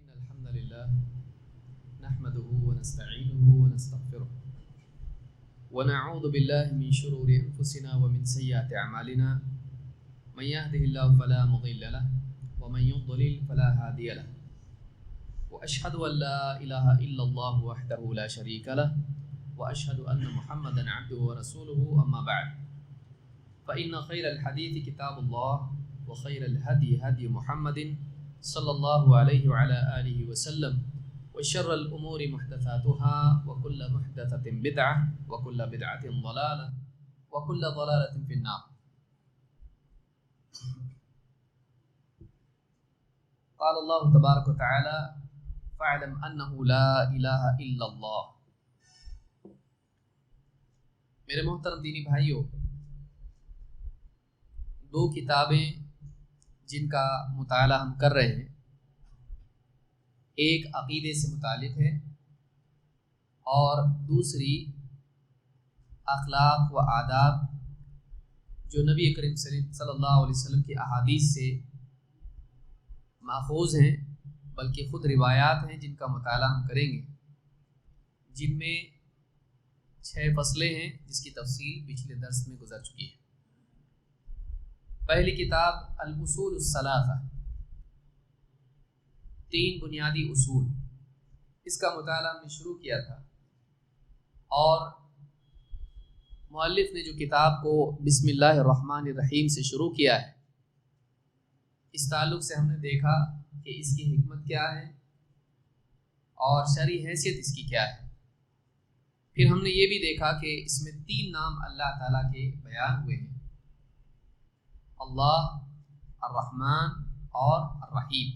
إن الحمد لله نحمده ونستعينه ونستغفره ونعوذ بالله من شرور أنفسنا ومن سيئات أعمالنا من يهده الله فلا مضل له ومن يضلل فلا هادي له وأشهد أن لا إله إلا الله وحده لا شريك له وأشهد أن محمدا عبده ورسوله أما بعد فإن خير الحديث كتاب الله وخير الهدي هدي محمد صلى الله عليه وعلى آله وسلم وشر الأمور محدثاتها وكل محدثة بدعة وكل بدعة ضلالة وكل ضلالة في النار. قال الله تبارك وتعالى فاعلم أنه لا إله إلا الله. میرے محترم دینی بھائیوں، دو کتابیں جن کا مطالعہ ہم کر رہے ہیں، ایک عقیدے سے متعلق ہے اور دوسری اخلاق و آداب جو نبی کریم صلی اللہ علیہ وسلم کی احادیث سے ماخوذ ہیں، بلکہ خود روایات ہیں جن کا مطالعہ ہم کریں گے، جن میں 6 فصلیں ہیں جس کی تفصیل پچھلے درس میں گزر چکی ہے. پہلی کتاب الاصول الثلاثہ، 3 بنیادی اصول، اس کا مطالعہ ہم نے شروع کیا تھا اور مؤلف نے جو کتاب کو بسم اللہ الرحمن الرحیم سے شروع کیا ہے، اس تعلق سے ہم نے دیکھا کہ اس کی حکمت کیا ہے اور شرعی حیثیت اس کی کیا ہے. پھر ہم نے یہ بھی دیکھا کہ اس میں 3 نام اللہ تعالیٰ کے بیان ہوئے ہیں، اللہ، الرحمن اور الرحیم.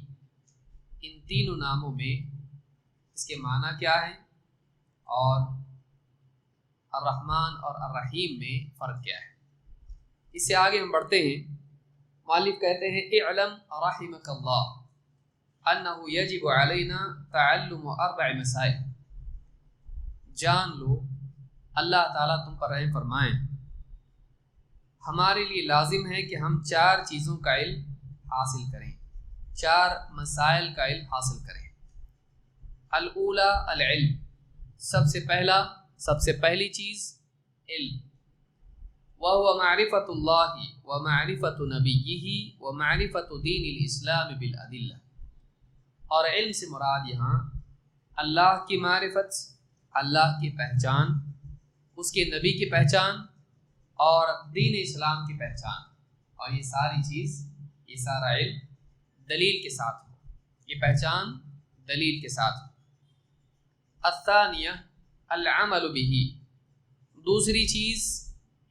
ان تینوں ناموں میں اس کے معنی کیا ہے اور الرحمن اور الرحیم میں فرق کیا ہے. اس سے آگے ہم بڑھتے ہیں. مؤلف کہتے ہیں اعلم رحمک اللہ انہ یجب علینا تعلم 4 مسائل. جان لو، اللہ تعالیٰ تم پر رحم فرمائیں، ہمارے لیے لازم ہے کہ ہم 4 چیزوں کا علم حاصل کریں، 4 مسائل کا علم حاصل کریں. الاولی العلم، سب سے پہلی چیز علم. وهو معرفۃ اللہ ومعرفۃ نبیہ ومعرفۃ دین الاسلام بالادلہ. اور علم سے مراد یہاں اللہ کی معرفت، اللہ کی پہچان، اس کے نبی کی پہچان اور دین اسلام کی پہچان. اور یہ ساری چیز، یہ سارا علم دلیل کے ساتھ ہو، یہ پہچان دلیل کے ساتھ ہو. الثانیہ العمل بہ، دوسری چیز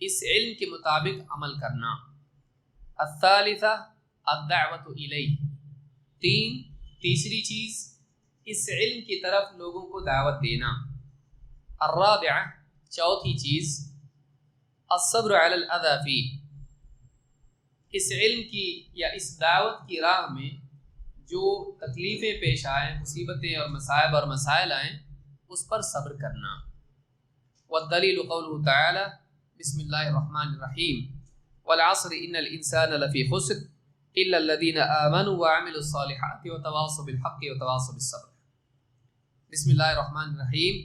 اس علم کے مطابق عمل کرنا. الثالثہ الدعوۃ الیہ، تیسری چیز اس علم کی طرف لوگوں کو دعوت دینا. الرابعہ، چوتھی چیز الصبر علی الاذی فیہ، اس علم کی یا اس دعوت کی راہ میں جو تکلیفیں پیش آئیں، مصیبتیں اور مصائب اور مسائل آئیں، اس پر صبر کرنا. والدلیل قولہ تعالی بسم اللہ الرحمن الرحیم والعصر ان الانسان لفی خسر الا الذین آمنوا وعملوا الصالحات وتواصوا بالحق وتواصوا بالصبر. بسم اللہ الرحمن الرحیم،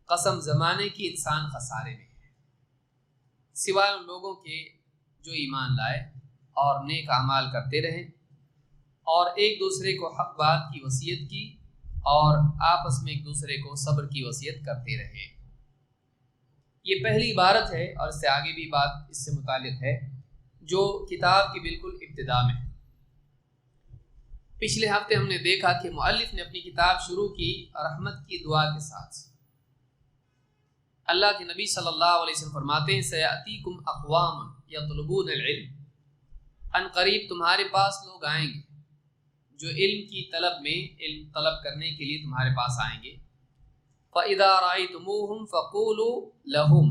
قسم زمانے کی انسان خسارے میں ہے، سوائے ان لوگوں کے جو ایمان لائے اور نیک اعمال کرتے رہے اور ایک دوسرے کو حق بات کی وصیت کی اور آپس میں ایک دوسرے کو صبر کی وصیت کرتے رہے. یہ پہلی عبارت ہے اور اس سے آگے بھی بات اس سے متعلق ہے جو کتاب کی بالکل ابتدا میں ہے. پچھلے ہفتے ہم نے دیکھا کہ مؤلف نے اپنی کتاب شروع کی رحمت کی دعا کے ساتھ. اللہ کے نبی صلی اللہ علیہ وسلم فرماتے ہیں سیأتیکم اقوام یطلبون العلم، ان قریب تمہارے پاس لوگ آئیں گے جو علم کی طلب میں، علم طلب کرنے کے لیے تمہارے پاس آئیں گے. فَإِذَا رَأَيْتُمُوهُمْ فَقُولُوا لَهُمْ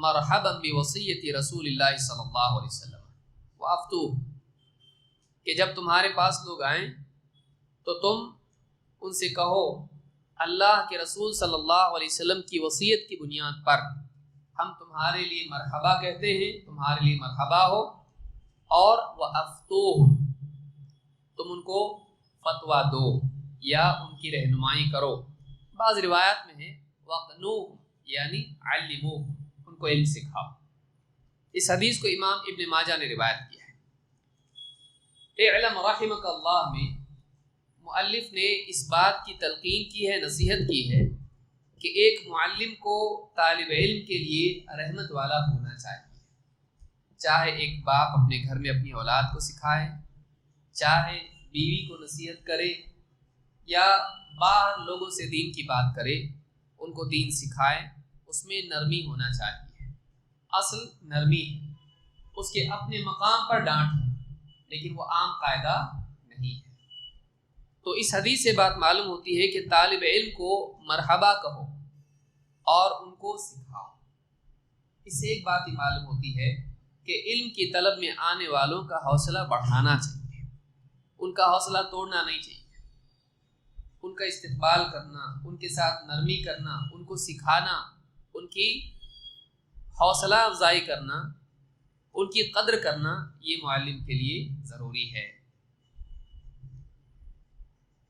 مَرْحَبًا بِوَصِيَّةِ رسول اللہ صلی اللہ علیہ وسلم وَأَفْتُوهُ، کہ جب تمہارے پاس لوگ آئیں تو تم ان سے کہو اللہ کے رسول صلی اللہ علیہ وسلم کی وصیت کی بنیاد پر ہم تمہارے لیے مرحبا کہتے ہیں، تمہارے لیے مرحبا ہو. اور وَأَفْتُوهُ، تم ان کو فتویٰ دو. یا ان کی رہنمائی کرو۔ بعض روایات میں ہے وَقْنُوهُمْ یعنی عَلِّمُوهُمْ، ان کو علم سکھاؤ۔ اس حدیث کو امام ابن ماجہ نے روایت کیا ہے۔ اعلم رحمک اللہ میں مؤلف نے اس بات کی تلقین کی ہے، نصیحت کی ہے کہ ایک معلم کو طالب علم کے لیے رحمت والا ہونا چاہیے۔ چاہے ایک باپ اپنے گھر میں اپنی اولاد کو سکھائے، چاہے بیوی کو نصیحت کرے، یا باہر لوگوں سے دین کی بات کرے، ان کو دین سکھائے، اس میں نرمی ہونا چاہیے۔ اصل نرمی ہے، اس کے اپنے مقام پر ڈانٹ ہے، لیکن وہ عام قاعدہ نہیں ہے۔ تو اس حدیث سے بات معلوم ہوتی ہے کہ طالب علم کو مرحبا کہو اور ان کو سکھاؤ۔ اس سے ایک بات ہی معلوم ہوتی ہے کہ علم کی طلب میں آنے والوں کا حوصلہ بڑھانا چاہیے، ان کا حوصلہ توڑنا نہیں چاہیے، ان کا استقبال کرنا، ان کے ساتھ نرمی کرنا، ان کو سکھانا، ان کی حوصلہ افزائی کرنا، ان کی قدر کرنا، یہ معلم کے لیے ضروری ہے۔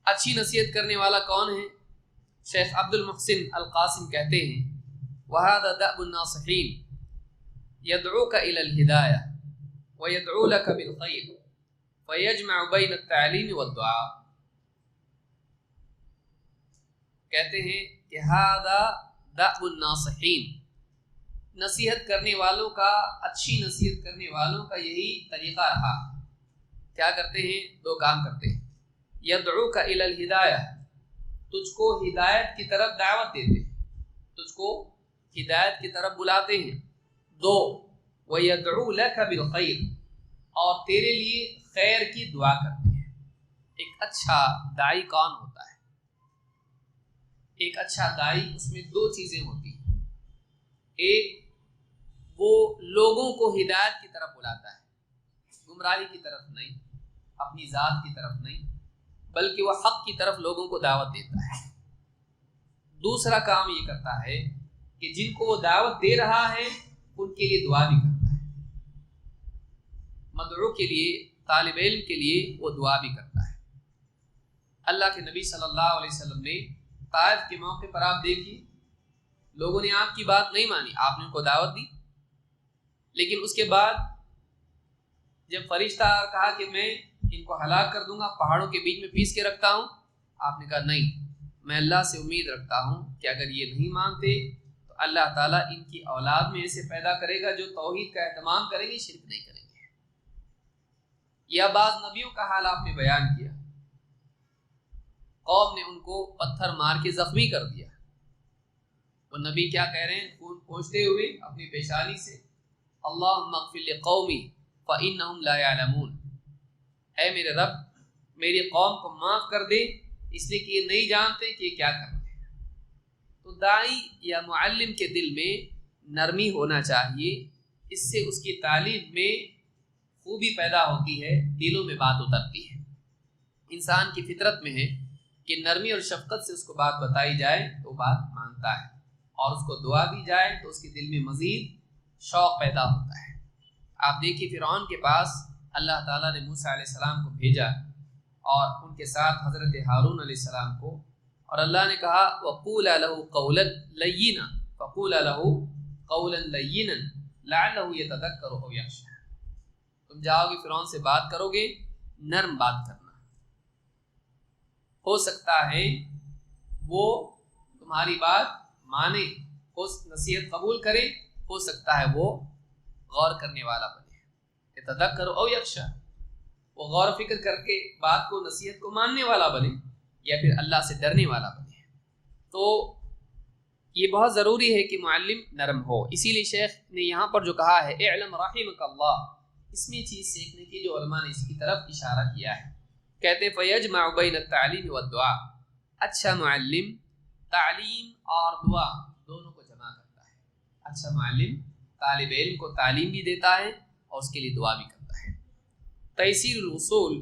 اچھی نصیحت کرنے والا کون ہے؟ شیخ عبد المحسن القاسم کہتے ہیں وَهَذَا دَأْبُ النَّاصِحِينَ يَدْعُوكَ إِلَى الْهِدَايَةِ وَيَدْعُو لَكَ بِالْخَيْرِ وَيَجْمَعُ بَيْنَ التَّعْلِيمِ وَالدُّعَاءِ۔ کہتے ہیں کہ هَذَا دَأْبُ النَّاصِحِينَ، نصیحت کرنے والوں کا، اچھی نصیحت کرنے والوں کا یہی طریقہ رہا۔ کیا کرتے ہیں؟ دو کام کرتے ہیں۔ یدعوک الی الہدایہ، تجھ کو ہدایت کی طرف دعوت دیتے ہیں، تجھ کو ہدایت کی طرف بلاتے ہیں۔ دو، ویدعو لک بالخیر، اور تیرے لیے خیر کی دعا کرتے ہیں۔ ایک اچھا داعی کون ہوتا ہے؟ ایک اچھا داعی، اس میں دو چیزیں ہوتی ہیں۔ ایک، وہ لوگوں کو ہدایت کی طرف بلاتا ہے، گمراہی کی طرف نہیں، اپنی ذات کی طرف نہیں، بلکہ وہ حق کی طرف لوگوں کو دعوت دیتا ہے۔ دوسرا کام یہ کرتا ہے کہ جن کو وہ دعوت دے رہا ہے ان کے لیے دعا بھی کرتا ہے، مدعو کے لیے، طالب علم کے لیے وہ دعا بھی کرتا ہے۔ اللہ کے نبی صلی اللہ علیہ وسلم نے طائف کے موقع پر آپ دیکھیے، لوگوں نے آپ کی بات نہیں مانی، آپ نے ان کو دعوت دی، لیکن اس کے بعد جب فرشتہ کہا کہ میں ان کو ہلاک کر دوں گا، پہاڑوں کے بیچ میں پیس کے رکھتا ہوں، آپ نے کہا نہیں، میں اللہ سے امید رکھتا ہوں کہ اگر یہ نہیں مانتے تو اللہ تعالیٰ ان کی اولاد میں ایسے پیدا کرے گا جو توحید کا اہتمام کریں گے، شرک نہیں کریں گے۔ یا بعض نبیوں کا حال آپ نے بیان کیا، قوم نے ان کو پتھر مار کے زخمی کر دیا، وہ نبی کیا کہہ رہے ہیں خون پوچھتے ہوئے اپنی پیشانی سے، اللہم اغفر لقومی فإنہم لا يعلمون، اے میرے رب میری قوم کو معاف کر دے اس لیے کہ یہ نہیں جانتے کہ یہ کیا کر رہے ہیں۔ تو داعی یا معلم کے دل میں نرمی ہونا چاہیے، اس سے اس کی تعلیم میں خوبی پیدا ہوتی ہے، دلوں میں بات اترتی ہے۔ انسان کی فطرت میں ہے کہ نرمی اور شفقت سے اس کو بات بتائی جائے تو بات مانتا ہے، اور اس کو دعا دی جائے تو اس کے دل میں مزید شوق پیدا ہوتا ہے۔ آپ دیکھیے فرعون کے پاس اللہ تعالیٰ نے موسیٰ علیہ السلام کو بھیجا اور ان کے ساتھ حضرت ہارون علیہ السلام کو، اور اللہ نے کہا وَقُولَ لَهُ قَوْلًا لَيِّنًا فَقُولَ لَهُ قَوْلًا لَيِّنًا لَعَلَّهُ يَتَذَكَّرُ أَوْ يَخْشَىٰ، تم جاؤ گے فرعون سے بات کرو گے، نرم بات کرنا، ہو سکتا ہے وہ تمہاری بات مانے، وہ نصیحت قبول کرے، ہو سکتا ہے وہ غور کرنے والا بنے، یتذکر او یخشی، وہ غور و فکر کر کے بات کو، نصیحت کو ماننے والا بنے یا پھر اللہ سے ڈرنے والا بنے۔ تو یہ بہت ضروری ہے کہ معلم نرم ہو۔ اسی لیے شیخ نے یہاں پر جو کہا ہے اعلم رحمک اللہ، اس میں چیز سیکھنے کی جو علماء نے اس کی طرف اشارہ کیا ہے، کہتے فیجمع بین التعلیم والدعاء، اچھا معلم تعلیم اور دعا دونوں کو جمع کرتا ہے۔ اچھا معلم طالب علم کو تعلیم بھی دیتا ہے اور اس کے لیے دعا بھی کرتا ہے۔ تیسیر الوصول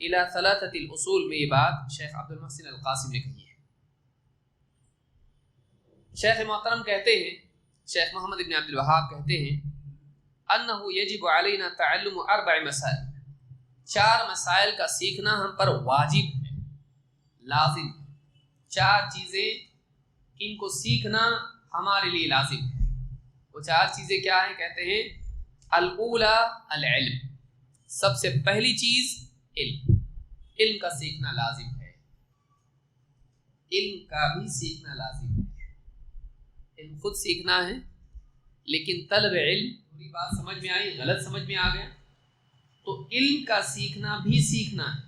الی ثلاثۃ الاصول میں یہ بات شیخ عبد المحسن القاسم نے کہی ہے۔ شیخ محترم کہتے ہیں، شیخ محمد ابن عبد الوہاب کہتے ہیں انہ یجب علینا تعلم 4 مسائل، 4 مسائل کا سیکھنا ہم پر واجب ہے، لازم ہے. 4 چیزیں ان کو سیکھنا ہمارے لیے لازم ہے. وہ 4 چیزیں کیا ہیں؟ کہتے ہیں الاولی العلم، سب سے پہلی چیز علم. علم کا سیکھنا لازم ہے. علم کا بھی سیکھنا لازم ہے. علم خود سیکھنا ہے، لیکن طلب علم، پوری بات سمجھ میں آئی؟ غلط سمجھ میں آ گیا تو علم کا سیکھنا بھی سیکھنا ہے.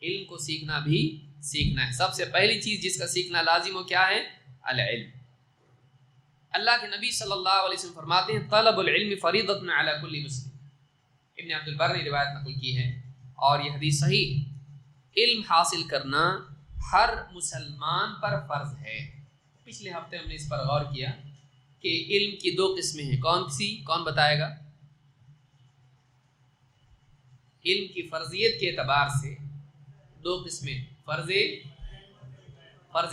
علم کو سیکھنا بھی سیکھنا ہے. سب سے پہلی چیز جس کا سیکھنا لازم ہو کیا ہے؟ العلم. اللہ کے نبی صلی اللہ علیہ وسلم فرماتے ہیں طلب العلم فریضۃ علی کل مسلم. ابن عبد البر نے روایت نقل کی ہے اور یہ حدیث صحیح. علم حاصل کرنا ہر مسلمان پر فرض ہے. پچھلے ہفتے ہم نے اس پر غور کیا کہ علم کی 2 قسمیں ہیں. کون بتائے گا؟ علم کی فرضیت کے اعتبار سے 2 قسمیں، فرض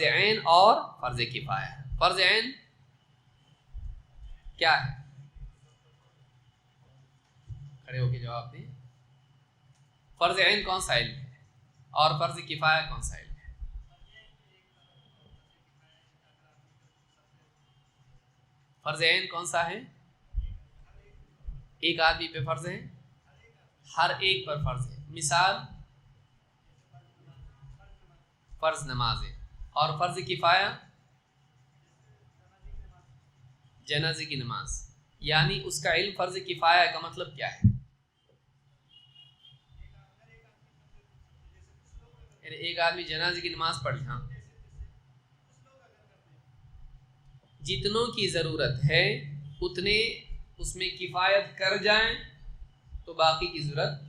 عین اور فرض کفایہ. فرض عین کیا ہے؟ کھڑے ہو کے جواب دیں. فرض عین کون سا علم ہے اور فرض کفایہ کون سا علم ہے؟ فرض عین کون سا ہے؟ ایک آدمی پہ فرض ہے، ہر ایک پر فرض ہے. مثال فرض نماز ہے. اور فرض کفایہ جنازے کی نماز. یعنی اس کا علم فرض کفایہ کا مطلب کیا ہے؟ یعنی ایک آدمی جنازے کی نماز پڑھ لے، ہاں، جتنوں کی ضرورت ہے اتنے اس میں کفایت کر جائیں تو باقی کی ضرورت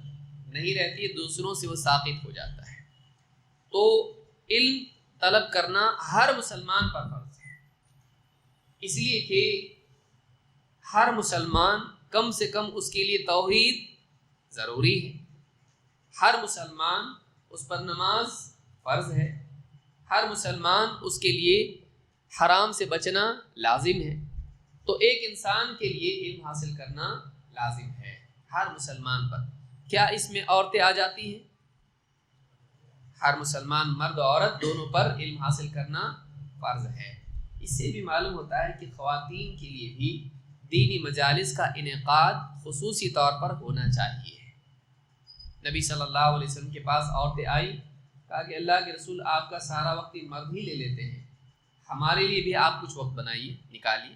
نہیں رہتی ہے، دوسروں سے وہ ساقط ہو جاتا ہے. تو علم طلب کرنا ہر مسلمان پر فرض ہے، اس لیے کہ ہر مسلمان کم سے کم اس کے لیے توحید ضروری ہے. ہر مسلمان اس پر نماز فرض ہے. ہر مسلمان اس کے لیے حرام سے بچنا لازم ہے. تو ایک انسان کے لیے علم حاصل کرنا لازم ہے ہر مسلمان پر. کیا اس میں عورتیں آ جاتی ہیں؟ ہر مسلمان مرد و عورت دونوں پر علم حاصل کرنا فرض ہے. اس سے بھی معلوم ہوتا ہے کہ خواتین کے لیے بھی دینی مجالس کا انعقاد خصوصی طور پر ہونا چاہیے. نبی صلی اللہ علیہ وسلم کے پاس عورتیں آئی، کہا کہ اللہ کے رسول آپ کا سارا وقت مرد ہی لے لیتے ہیں، ہمارے لیے بھی آپ کچھ وقت بنائیے، نکالیے،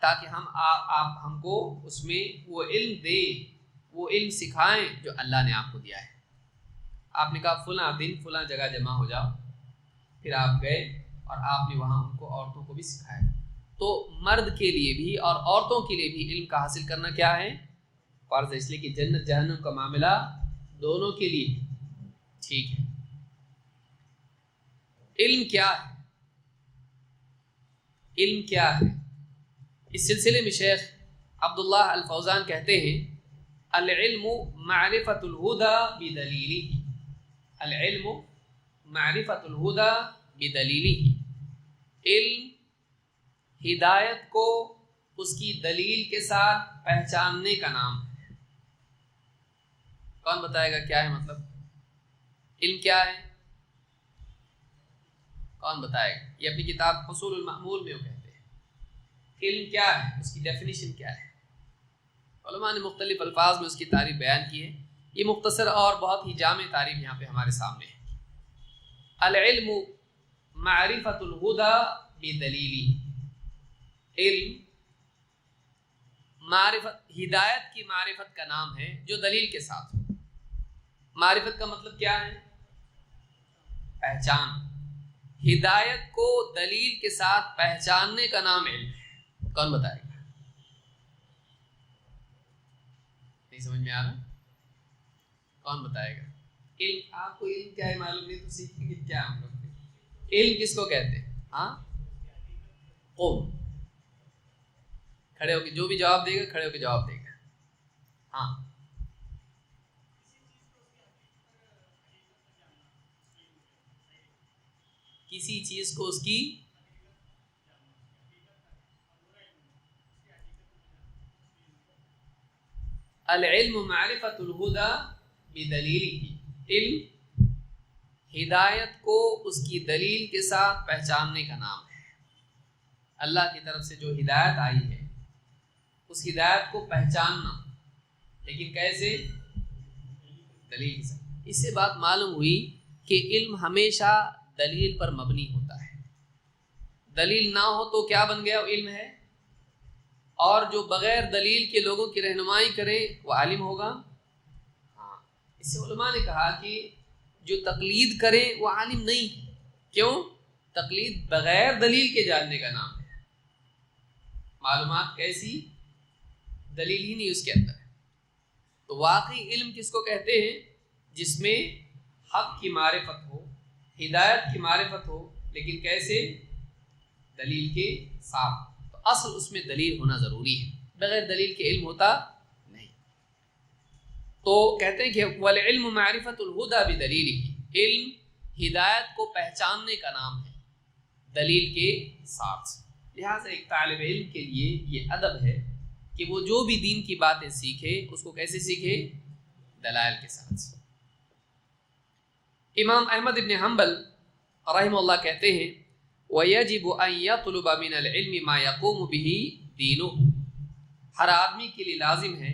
تاکہ آپ ہم کو اس میں وہ علم دیں، وہ علم سکھائیں جو اللہ نے آپ کو دیا ہے. آپ نے کہا فلاں دن فلاں جگہ جمع ہو جاؤ. پھر آپ گئے اور آپ نے وہاں ان کو عورتوں کو بھی سکھایا. تو مرد کے لیے بھی اور عورتوں کے لیے بھی علم کا حاصل کرنا کیا ہے؟ فرض ہے. اس لیے کہ جنت جہنم کا معاملہ دونوں کے لیے ٹھیک ہے. علم کیا ہے؟ علم کیا ہے؟ اس سلسلے میں شیخ عبداللہ الفوزان کہتے ہیں العلم معرفت الہدی بدلیلہ. العلم معرفت الہدی بدلیلہ. علم ہدایت کو اس کی دلیل کے ساتھ پہچاننے کا نام ہے. کون بتائے گا کیا ہے مطلب؟ علم کیا ہے؟ کون بتائے گا؟ یہ اپنی کتاب حصول المأمول میں وہ کہتے ہیں. علم کیا ہے؟ اس کی ڈیفینیشن کیا ہے؟ علماء نے مختلف الفاظ میں اس کی تعریف بیان کی ہے. یہ مختصر اور بہت ہی جامع تعریف یہاں پہ ہمارے سامنے ہے. العلم معرفت الہدی بدلیلہ. علم معرفت، ہدایت کی معرفت کا نام ہے جو دلیل کے ساتھ ہو. معرفت کا مطلب کیا ہے؟ پہچان. ہدایت کو دلیل کے ساتھ پہچاننے کا نام علم ہے. کون بتائے گا؟ نہیں سمجھ میں آ رہا؟ کون بتائے گا؟ علم، آپ کو علم کیا ہے معلوم نہیں تو سیکھیں گے کیا ہم لوگ؟ علم کس کو کہتے ہیں؟ ہاں، قوم. کھڑے ہو کے جو بھی جواب دے گا کھڑے ہو کے جواب دے گا. ہاں، کسی چیز کو اس کی العلم معرفت الہدی بدلیلہ. علم ہدایت کو اس کی دلیل کے ساتھ پہچاننے کا نام ہے۔ اللہ کی طرف سے جو ہدایت آئی ہے اس ہدایت کو پہچاننا، لیکن کیسے؟ دلیل کے ساتھ۔ اس سے بات معلوم ہوئی کہ علم ہمیشہ دلیل پر مبنی ہوتا ہے۔ دلیل نہ ہو تو کیا بن گیا؟ وہ علم ہے، اور جو بغیر دلیل کے لوگوں کی رہنمائی کرے وہ عالم ہوگا۔ ہاں، اس سے علماء نے کہا کہ جو تقلید کرے وہ عالم نہیں ہے۔ کیوں؟ تقلید بغیر دلیل کے جاننے کا نام ہے۔ معلومات کیسی؟ دلیل ہی نہیں اس کے اندر ہے۔ تو واقعی علم کس کو کہتے ہیں؟ جس میں حق کی معرفت ہو، ہدایت کی معرفت ہو، لیکن کیسے؟ دلیل کے ساتھ۔ تو اصل اس میں دلیل ہونا ضروری ہے، بغیر دلیل کے علم ہوتا نہیں۔ تو کہتے ہیں کہ والعلم معرفت الہدی بدلیلہ، علم ہدایت کو پہچاننے کا نام ہے دلیل کے ساتھ۔ لہٰذا ایک طالب علم کے لیے یہ ادب ہے کہ وہ جو بھی دین کی باتیں سیکھے اس کو کیسے سیکھے؟ دلائل کے ساتھ۔ امام احمد بن حنبل رحمہ اللہ کہتے ہیں وَيَجِبُ أَن يَطْلُبَ مِنَ الْعِلْمِ مَا يَقُومُ بِهِ دِينُهُ، ہر آدمی کے لیے لازم ہے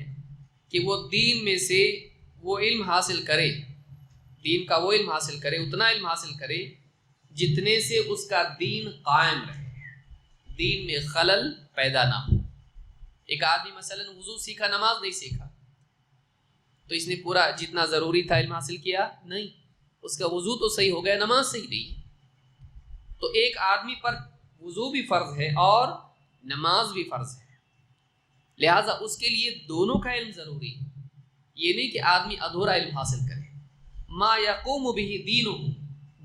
کہ وہ دین میں سے وہ علم حاصل کرے، دین کا وہ علم حاصل کرے، اتنا علم حاصل کرے جتنے سے اس کا دین قائم رہے، دین میں خلل پیدا نہ ہو۔ ایک آدمی مثلا وضو سیکھا، نماز نہیں سیکھا، تو اس نے پورا جتنا ضروری تھا علم حاصل کیا؟ نہیں۔ اس کا وضو تو صحیح ہو گیا، نماز صحیح نہیں۔ تو ایک آدمی پر وضو بھی فرض ہے اور نماز بھی فرض ہے، لہٰذا اس کے لیے دونوں کا علم ضروری ہے۔ یہ نہیں کہ آدمی ادھورا علم حاصل کرے۔ ما یقوم بہ دینہ،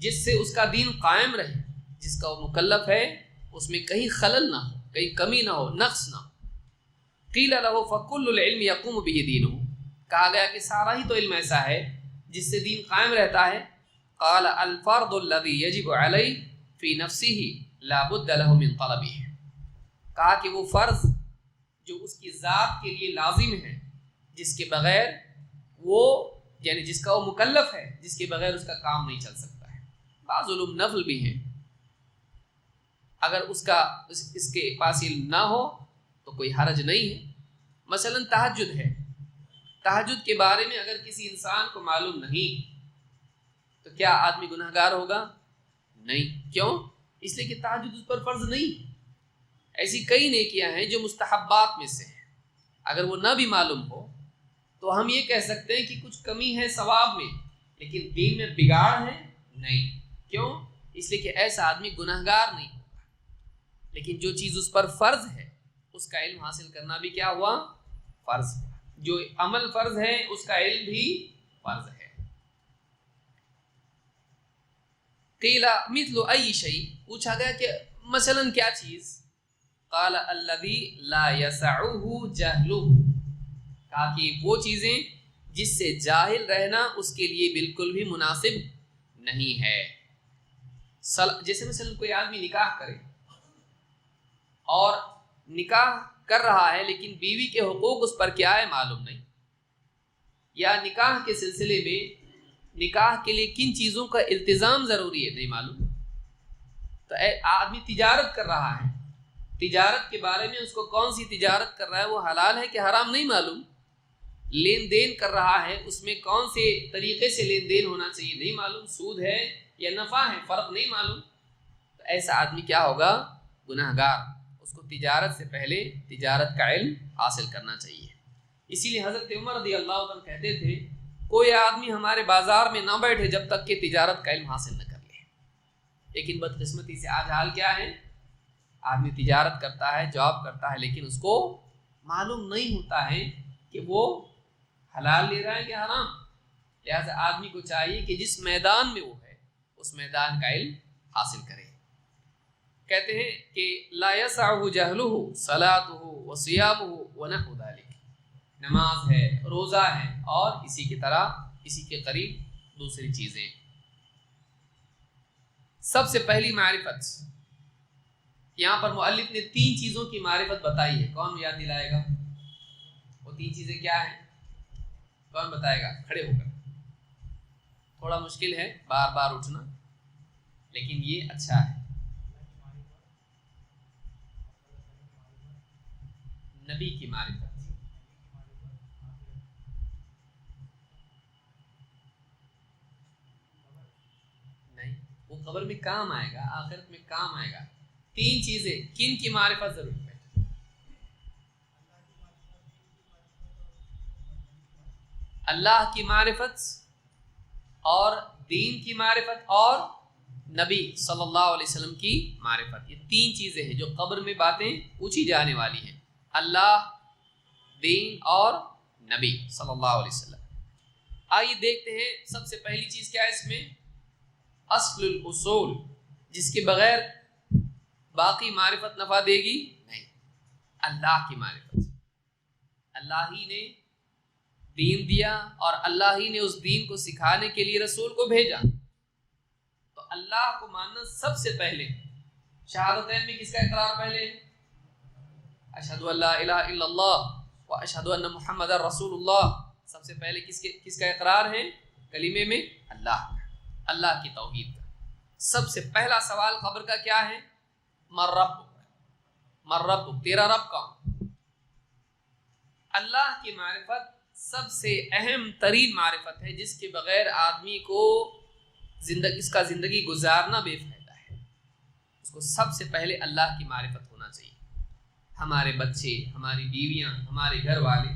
جس سے اس کا دین قائم رہے، جس کا وہ مکلف ہے اس میں کہیں خلل نہ ہو، کہیں کمی نہ ہو، نقص نہ ہو۔ قیل لہ فکل العلم یقوم بہ دینہ، کہا گیا کہ سارا ہی تو علم ایسا ہے جس سے دین قائم رہتا ہے۔ قال الفرض الذی یجب علیہ فی نفسہ لا بد لہ من طلبہ، کہا کہ وہ فرض جو اس کی ذات کے لیے لازم ہے، جس کے بغیر وہ، یعنی جس کا وہ مکلف ہے، جس کے بغیر اس کا کام نہیں چل سکتا ہے۔ بعض علوم نفل بھی ہیں، اگر اس کے پاس علم نہ ہو تو کوئی حرج نہیں ہے۔ مثلا تہجد ہے، تہجد کے بارے میں اگر کسی انسان کو معلوم نہیں تو کیا آدمی گناہ گار ہوگا؟ نہیں۔ کیوں؟ اس لیے کہ تہجد اس پر فرض نہیں۔ ایسی کئی نیکیاں ہیں جو مستحبات میں سے ہیں، اگر وہ نہ بھی معلوم ہو تو ہم یہ کہہ سکتے ہیں کہ کچھ کمی ہے ثواب میں، لیکن دین میں بگاڑ ہے نہیں۔ کیوں؟ اس لیے کہ ایسا آدمی گناہ گار نہیں ہوگا۔ لیکن جو چیز اس پر فرض ہے اس کا علم حاصل کرنا بھی کیا ہوا؟ فرض ہوا۔ جو عمل فرض ہے اس کا علم بھی فرض ہے۔ قیل مثل ای شیء، پوچھا گیا کہ مثلا کیا چیز؟ قال الذی لا یسعہ جہلہ، کہا کہ وہ چیزیں جس سے جاہل رہنا اس کے لیے بالکل بھی مناسب نہیں ہے۔ جیسے مثلا کوئی آدمی نکاح کرے اور نکاح کر رہا ہے لیکن بیوی کے حقوق اس پر کیا ہے معلوم نہیں، یا نکاح کے سلسلے میں نکاح کے لیے کن چیزوں کا التزام ضروری ہے نہیں معلوم۔ تو آدمی تجارت کر رہا ہے، تجارت کے بارے میں اس کو کون سی تجارت کر رہا ہے، وہ حلال ہے کہ حرام نہیں معلوم۔ لین دین کر رہا ہے، اس میں کون سے طریقے سے لین دین ہونا چاہیے نہیں معلوم، سود ہے یا نفع ہے فرق نہیں معلوم۔ تو ایسا آدمی کیا ہوگا؟ گناہ گار۔ اس کو تجارت سے پہلے تجارت کا علم حاصل کرنا چاہیے۔ اسی لیے حضرت عمر رضی اللہ عنہ کہتے تھے کوئی آدمی ہمارے بازار میں نہ بیٹھے جب تک کہ تجارت کا علم حاصل نہ کر لے۔ لیکن بدقسمتی سے آج حال کیا ہے؟ آدمی تجارت کرتا ہے، جاب کرتا ہے، لیکن اس کو معلوم نہیں ہوتا ہے کہ وہ حلال لے رہا ہے کہ حرام۔ لہٰذا آدمی کو چاہیے کہ جس میدان میں وہ ہے اس میدان کا علم حاصل کرے۔ کہتے ہیں کہ لا یسعہ جہلہ صلاتہ وصیامہ ونحو ذلک، نماز ہے، روزہ ہے اور اسی کی طرح اسی کے قریب دوسری چیزیں۔ سب سے پہلی معرفت، یہاں پر مؤلف نے 3 چیزوں کی معرفت بتائی ہے۔ کون یاد دلائے گا؟ وہ 3 چیزیں کیا ہیں؟ کون بتائے گا؟ کھڑے ہو کر تھوڑا مشکل ہے بار بار اٹھنا، لیکن یہ اچھا ہے۔ نبی کی معرفت، نہیں وہ قبر میں کام آئے گا، آخرت میں کام آئے گا۔ 3 چیزیں کن کی معرفت ضرور ہے؟ اللہ کی معرفت اور دین کی معرفت اور نبی صلی اللہ علیہ وسلم کی معرفت، یہ 3 چیزیں ہیں جو قبر میں باتیں پوچھی جانے والی ہیں، اللہ، دین اور نبی صلی اللہ علیہ وسلم۔ آئیے دیکھتے ہیں سب سے پہلی چیز کیا ہے اس میں، اصل الاصول، جس کے بغیر باقی معرفت نفع دے گی نہیں، اللہ کی معرفت۔ اللہ ہی نے دین دیا اور اللہ ہی نے اس دین کو سکھانے کے لیے رسول کو بھیجا، تو اللہ کو ماننا سب سے پہلے۔ شہادتین میں کس کا اقرار پہلے؟ اشہد ان لا الہ الا اللہ و اشہد ان محمد رسول اللہ، سب سے پہلے کس کا اقرار ہے کلمے میں؟ اللہ کی توحید کا۔ سب سے پہلا سوال قبر کا کیا ہے؟ من ربک، تیرا رب کون؟ اللہ کی معرفت سب سے اہم ترین معرفت ہے، جس کے بغیر آدمی کو اس کا زندگی گزارنا بے فائدہ ہے۔ اس کو سب سے پہلے اللہ کی معرفت ہونا چاہیے۔ ہمارے بچے، ہماری بیویاں، ہمارے گھر والے،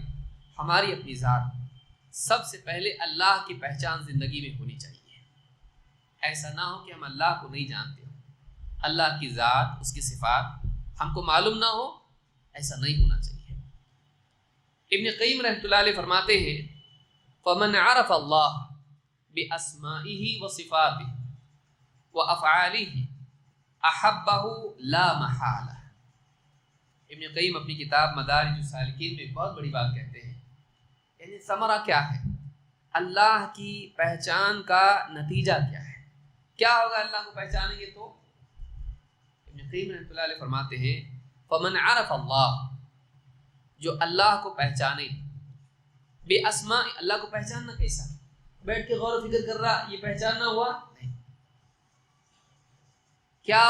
ہماری اپنی ذات، سب سے پہلے اللہ کی پہچان زندگی میں ہونی چاہیے۔ ایسا نہ ہو کہ ہم اللہ کو نہیں جانتے ہوں، اللہ کی ذات، اس کی صفات ہم کو معلوم نہ ہو، ایسا نہیں ہونا چاہیے۔ ابن قیم رحمۃ اللہ علیہ فرماتے ہیں فَمَنْ عَرَفَ اللَّهَ بِأَسْمَائِهِ وَصِفَاتِهِ وَأَفْعَالِهِ أَحَبَّهُ لَا مَحَالَةَ۔ ابن قیم اپنی کتاب مدارج السالکین میں بہت بڑی بات کہتے ہیں، یعنی ثمرہ کیا ہے، اللہ کی پہچان کا نتیجہ کیا ہے، کیا ہوگا اللہ کو پہچانیں گے تو؟ ابن قیم رحمۃ اللہ علیہ فرماتے ہیں فَمَنْ عَرَفَ اللَّهَ، جو اللہ کو پہچانے، بے اسماء، اللہ کو پہچاننا کیسا؟ بیٹھ کے غور و فکر کر رہا یہ پہچاننا ہوا؟ نہیں۔ کیا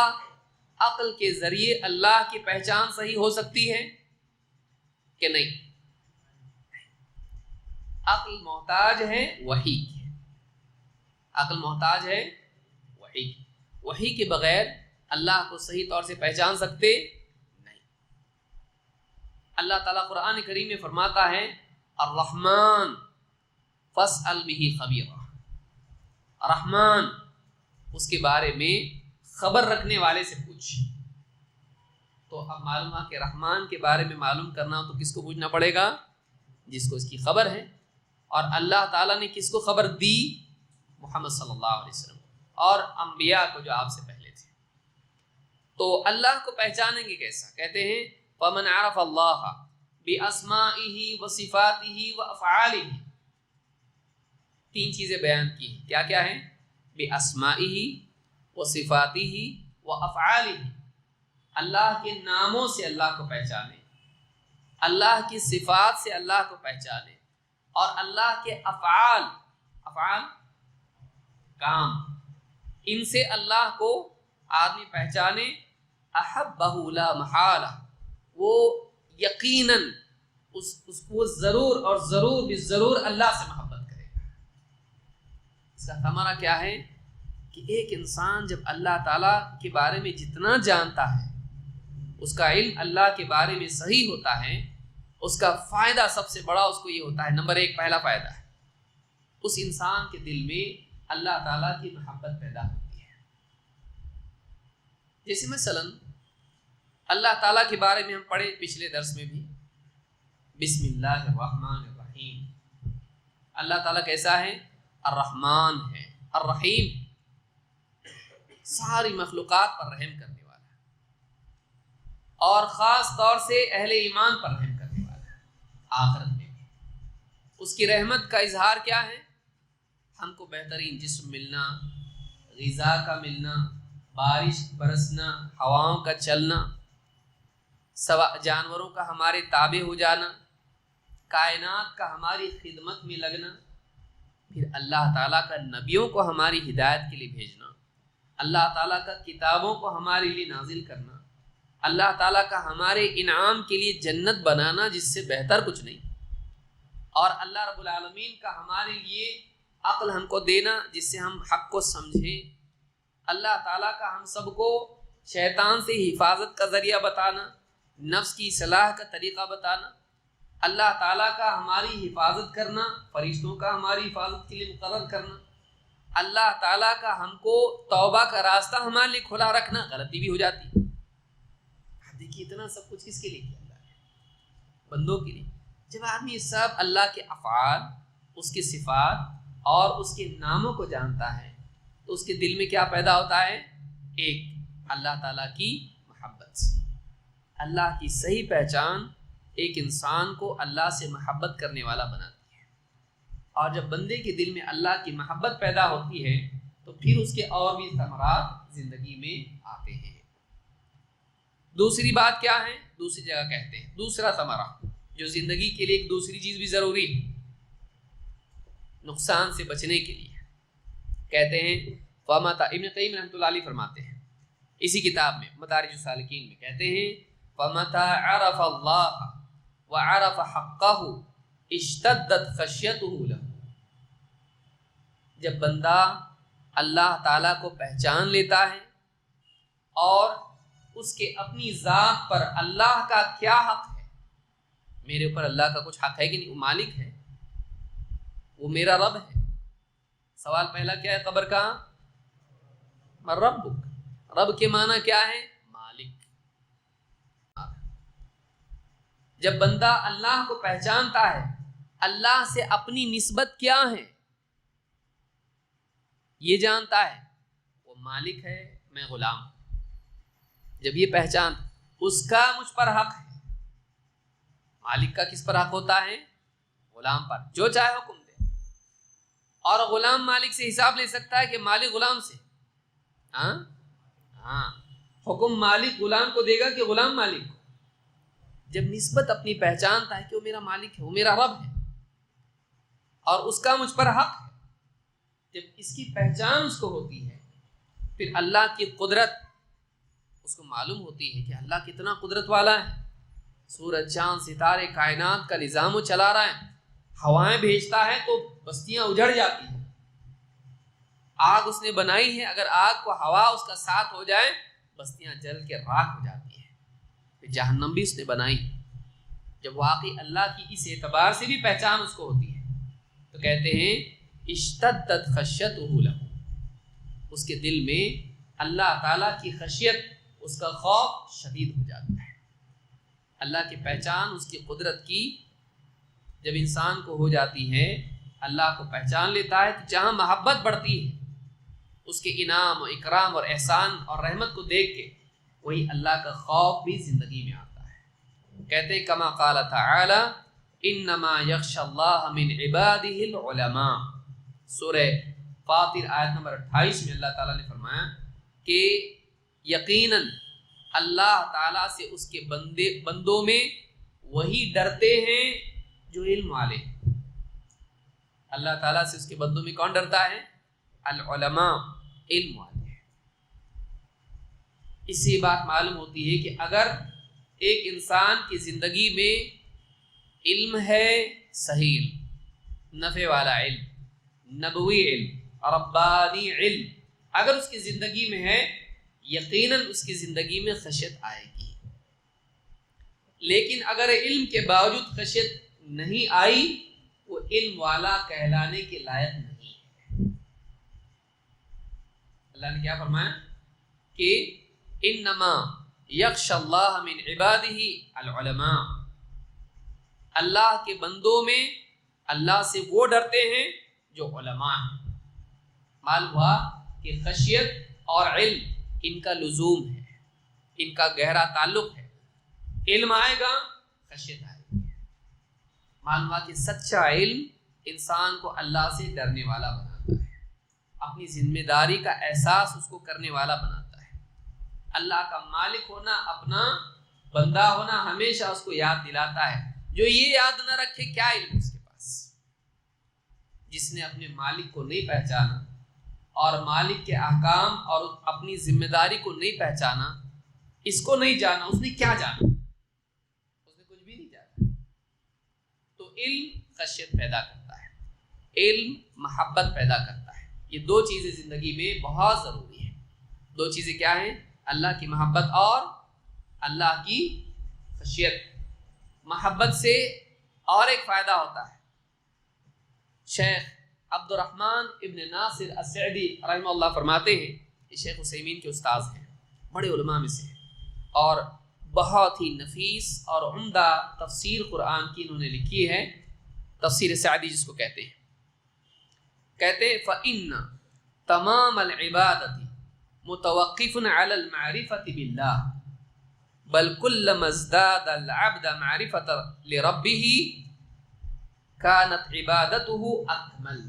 عقل کے ذریعے اللہ کی پہچان صحیح ہو سکتی ہے کہ نہیں؟ عقل محتاج ہے وحی، عقل محتاج ہے وحی کے بغیر اللہ کو صحیح طور سے پہچان سکتے نہیں۔ اللہ تعالیٰ قرآن کریم میں فرماتا ہے الرحمن فاسأل بہ خبیرا، رحمان، اس کے بارے میں خبر رکھنے والے سے پوچھ۔ تو اب معلوم ہے کہ رحمان کے بارے میں معلوم کرنا تو کس کو پوچھنا پڑے گا؟ جس کو اس کی خبر ہے۔ اور اللہ تعالیٰ نے کس کو خبر دی؟ محمد صلی اللہ علیہ وسلم اور انبیاء کو جو آپ سے پہلے تھے۔ تو اللہ کو پہچانیں گے کیسا؟ کہتے ہیں فَمَنْ عَرَفَ اللَّهَ بِأَسْمَائِهِ وَصِفَاتِهِ وَأَفْعَالِهِ، 3 چیزیں بیان کی ہیں، کیا کیا ہیں؟ بِأَسْمَائِهِ وَصِفَاتِهِ وَأَفْعَالِهِ، اللہ کے ناموں سے اللہ کو پہچانے، اللہ کی صفات سے اللہ کو پہچانے، اور اللہ کے افعال کام، ان سے اللہ کو آدمی پہچانے، احبہ لا محالہ، وہ یقیناً اس کو ضرور اور ضرور بھی ضرور اللہ سے محبت کرے گا۔ اس کا ثمرہ کیا ہے کہ ایک انسان جب اللہ تعالیٰ کے بارے میں جتنا جانتا ہے، اس کا علم اللہ کے بارے میں صحیح ہوتا ہے، اس کا فائدہ سب سے بڑا اس کو یہ ہوتا ہے، نمبر 1 پہلا فائدہ ہے، اس انسان کے دل میں اللہ تعالیٰ کی محبت پیدا ہوتی ہے۔ جیسے مثلا اللہ تعالیٰ کے بارے میں ہم پڑھے پچھلے درس میں بھی، بسم اللہ الرحمن الرحیم، اللہ تعالیٰ کیسا ہے؟ الرحمن ہے، الرحیم، ساری مخلوقات پر رحم کرنے والا ہے، اور خاص طور سے اہل ایمان پر رحم کرنے والا ہے۔ آخرت میں بھی اس کی رحمت کا اظہار کیا ہے؟ ہم کو بہترین جسم ملنا، غذا کا ملنا، بارش برسنا، ہواؤں کا چلنا، جانوروں کا ہمارے تابع ہو جانا، کائنات کا ہماری خدمت میں لگنا، پھر اللہ تعالیٰ کا نبیوں کو ہماری ہدایت کے لیے بھیجنا، اللہ تعالیٰ کا کتابوں کو ہمارے لیے نازل کرنا، اللہ تعالیٰ کا ہمارے انعام کے لیے جنت بنانا جس سے بہتر کچھ نہیں، اور اللہ رب العالمین کا ہمارے لیے عقل ہم کو دینا جس سے ہم حق کو سمجھیں، اللہ تعالیٰ کا ہم سب کو شیطان سے حفاظت کا ذریعہ بتانا، نفس کی اصلاح کا طریقہ بتانا، اللہ تعالیٰ کا ہماری حفاظت کرنا، فرشتوں کا ہماری حفاظت کے لیے مقرر کرنا، اللہ تعالیٰ کا ہم کو توبہ کا راستہ ہمارے لیے کھلا رکھنا، غلطی بھی ہو جاتی ہے۔ دیکھیے اتنا سب کچھ کس کے لیے کیا اللہ ہے؟ بندوں کے لیے۔ جب آدمی سب اللہ کے افعال، اس کے صفات اور اس کے ناموں کو جانتا ہے تو اس کے دل میں کیا پیدا ہوتا ہے؟ ایک، اللہ تعالیٰ کی محبت۔ اللہ کی صحیح پہچان ایک انسان کو اللہ سے محبت کرنے والا بناتی ہے، اور جب بندے کے دل میں اللہ کی محبت پیدا ہوتی ہے تو پھر اس کے اور بھی ثمرات زندگی میں آتے ہیں۔ دوسری بات کیا ہے؟ دوسری جگہ کہتے ہیں دوسرا ثمرہ جو زندگی کے لیے ایک دوسری چیز بھی ضروری ہے نقصان سے بچنے کے لیے، کہتے ہیں فَمَتَى ابن قیم رحمۃ اللہ علیہ فرماتے ہیں اسی کتاب میں مدارج السالکین میں، کہتے ہیں فَمَتَى عَرَفَ اللَّهَ وَعَرَفَ حَقَّهُ اشْتَدَّتْ خَشْيَتُهُ لَهُ۔ جب بندہ اللہ تعالیٰ کو پہچان لیتا ہے اور اس کے اپنی ذات پر اللہ کا کیا حق ہے، میرے اوپر اللہ کا کچھ حق ہے کہ نہیں، وہ مالک ہے، وہ میرا رب ہے۔ سوال پہلا کیا ہے قبر کا؟ من ربک، رب کے معنی کیا ہے؟ مالک۔ جب بندہ اللہ کو پہچانتا ہے، اللہ سے اپنی نسبت کیا ہے یہ جانتا ہے، وہ مالک ہے، میں غلام ہوں۔ جب یہ پہچان اس کا مجھ پر حق ہے، مالک کا کس پر حق ہوتا ہے؟ غلام پر، جو چاہے حکم دے، اور غلام مالک سے حساب لے سکتا ہے کہ مالک غلام سے؟ ہاں، حکم مالک غلام کو دے گا کہ غلام مالک کو؟ جب نسبت اپنی پہچانتا ہے کہ وہ میرا مالک ہے، وہ میرا رب ہے اور اس کا مجھ پر حق ہے، جب اس کی پہچان اس کو ہوتی ہے پھر اللہ کی قدرت اس کو معلوم ہوتی ہے کہ اللہ کتنا قدرت والا ہے، سورج چاند ستارے کائنات کا نظام وہ چلا رہا ہے، ہوائیں بھیجتا ہے تو بستیاں اجڑ جاتی ہیں، آگ اس نے بنائی ہے، اگر آگ کو ہوا اس کا ساتھ ہو جائے بستیاں جل کے راکھ ہو جاتی ہیں، پھر جہنم بھی اس نے بنائی۔ جب واقعی اللہ کی اس اعتبار سے بھی پہچان اس کو ہوتی ہے تو کہتے ہیں اشتدت خشیتہ لہ، اس کے دل میں اللہ تعالیٰ کی خشیت، اس کا خوف شدید ہو جاتا ہے۔ اللہ کی پہچان، اس کی قدرت کی جب انسان کو ہو جاتی ہے، اللہ کو پہچان لیتا ہے تو جہاں محبت بڑھتی ہے اس کے انعام و اکرام اور احسان اور رحمت کو دیکھ کے وہی اللہ کا خوف بھی زندگی میں آتا ہے۔ کہتے ہیں کما قال تعالی انما یخشی اللہ من عبادہ العلماء، سورہ فاطر آیت نمبر 28 میں اللہ تعالیٰ نے فرمایا کہ یقیناً اللہ تعالیٰ سے اس کے بندوں میں وہی ڈرتے ہیں جو علم والے ہیں۔ اللہ تعالیٰ سے اس کے بندوں میں کون ڈرتا ہے؟ العلماء، علم والے ہیں۔ اس سے بات معلوم ہوتی ہے کہ اگر ایک انسان کی زندگی میں علم ہے، صحیح علم، نفع والا علم، نبوی علم، ربانی علم اگر اس کی زندگی میں ہے، یقیناً اس کی زندگی میں خشیت آئے گی۔ لیکن اگر علم کے باوجود خشیت نہیں آئی، وہ علم والا کہلانے کے لائق نہیں ہے۔ اللہ نے کیا فرمایا کہ انما یخشی اللہ من عبادہ العلماء، اللہ کے بندوں میں اللہ سے وہ ڈرتے ہیں جو علماء ہیں۔ معلوم ہوا کہ خشیت اور علم ان کا لزوم ہے، ان کا گہرا تعلق ہے۔ علم آئے گا، خشیت آئے گی۔ معلوم ہوا کہ سچا علم انسان کو اللہ سے ڈرنے والا بناتا ہے، اپنی ذمہ داری کا احساس اس کو کرنے والا بناتا ہے، اللہ کا مالک ہونا، اپنا بندہ ہونا ہمیشہ اس کو یاد دلاتا ہے۔ جو یہ یاد نہ رکھے کیا علم اس کے پاس، جس نے اپنے مالک کو نہیں پہچانا اور مالک کے احکام اور اپنی ذمہ داری کو نہیں پہچانا، اس کو نہیں جانا، اس نے کیا جانا؟ اس نے کچھ بھی نہیں جانا۔ تو علم خشیت پیدا کرتا ہے، علم محبت پیدا کرتا ہے۔ یہ دو چیزیں زندگی میں بہت ضروری ہیں۔ دو چیزیں کیا ہیں؟ اللہ کی محبت اور اللہ کی خشیت۔ محبت سے اور ایک فائدہ ہوتا ہے۔ شیخ عبد الرحمن ابن ناصر السعدی رحمہ اللہ فرماتے ہیں، یہ شیخ عثیمین کے استاذ ہیں، بڑے علماء میں سے ہیں، اور بہت ہی نفیس اور عمدہ تفسیر قرآن کی انہوں نے لکھی ہے، تفسیر سعدی جس کو کہتے ہیں۔ کہتے ہیں فَإِنَّ تَمَامَ الْعِبَادَةِ مُتَوَقِّفٌ عَلَى الْمَعْرِفَةِ بِاللَّهِ بل كلما ازداد العبد معرفة لربه كانت عبادته اکمل۔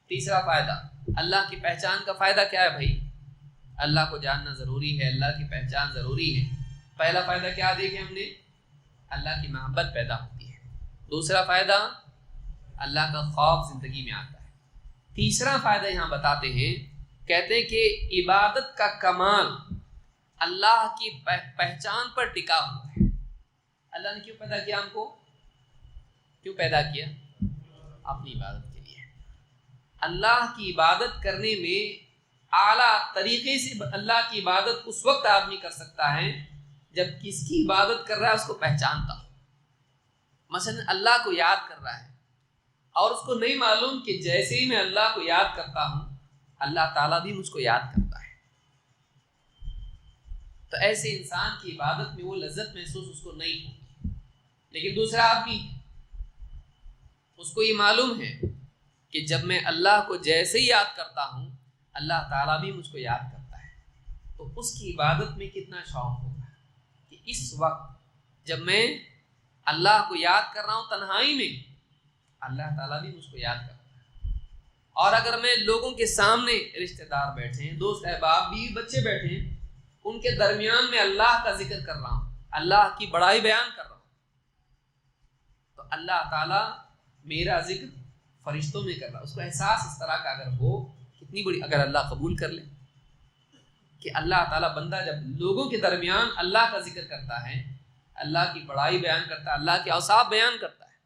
تیسرا فائدہ، اللہ کی پہچان کا فائدہ کیا ہے بھائی؟ اللہ کو جاننا ضروری ہے، اللہ کی پہچان ضروری ہے۔ پہلا فائدہ کیا دیکھیں ہم نے؟ اللہ کی محبت پیدا ہوتی ہے۔ دوسرا فائدہ، اللہ کا خوف زندگی میں آتا ہے۔ تیسرا فائدہ یہاں بتاتے ہیں، کہتے ہیں کہ عبادت کا کمال اللہ کی پہچان پر ٹکا ہوا ہے۔ اللہ نے کیوں پیدا کیا ہم کو؟ کیوں پیدا کیا؟ اپنی عبادت کے لیے۔ اللہ کی عبادت کرنے میں اعلیٰ طریقے سے اللہ کی عبادت اس وقت آدمی کر سکتا ہے جب کس کی عبادت کر رہا ہے اس کو پہچانتا ہو۔ مثلا اللہ کو یاد کر رہا ہے اور اس کو نہیں معلوم کہ جیسے ہی میں اللہ کو یاد کرتا ہوں اللہ تعالیٰ بھی مجھ کو یاد کرتا ہے، تو ایسے انسان کی عبادت میں وہ لذت محسوس اس کو نہیں ہوتی۔ لیکن دوسرا آدمی، اس کو یہ معلوم ہے کہ جب میں اللہ کو جیسے ہی یاد کرتا ہوں اللہ تعالیٰ بھی مجھ کو یاد کرتا ہے، تو اس کی عبادت میں کتنا شوق ہوگا کہ اس وقت جب میں اللہ کو یاد کر رہا ہوں تنہائی میں اللہ تعالیٰ بھی مجھ کو یاد کرتا ہے۔ اور اگر میں لوگوں کے سامنے، رشتہ دار بیٹھے ہیں، دوست احباب، بیوی بچے بیٹھے ہیں، ان کے درمیان میں اللہ کا ذکر کر رہا ہوں، اللہ کی بڑائی بیان کر رہا ہوں، تو اللہ تعالیٰ میرا ذکر فرشتوں میں کر رہا ہے۔ اس کو احساس اس طرح کا اگر ہو، کتنی بڑی، اگر اللہ قبول کر لے کہ اللہ تعالیٰ، بندہ جب لوگوں کے درمیان اللہ کا ذکر کرتا ہے، اللہ کی بڑائی بیان کرتا ہے، اللہ کے اوصاف بیان کرتا ہے،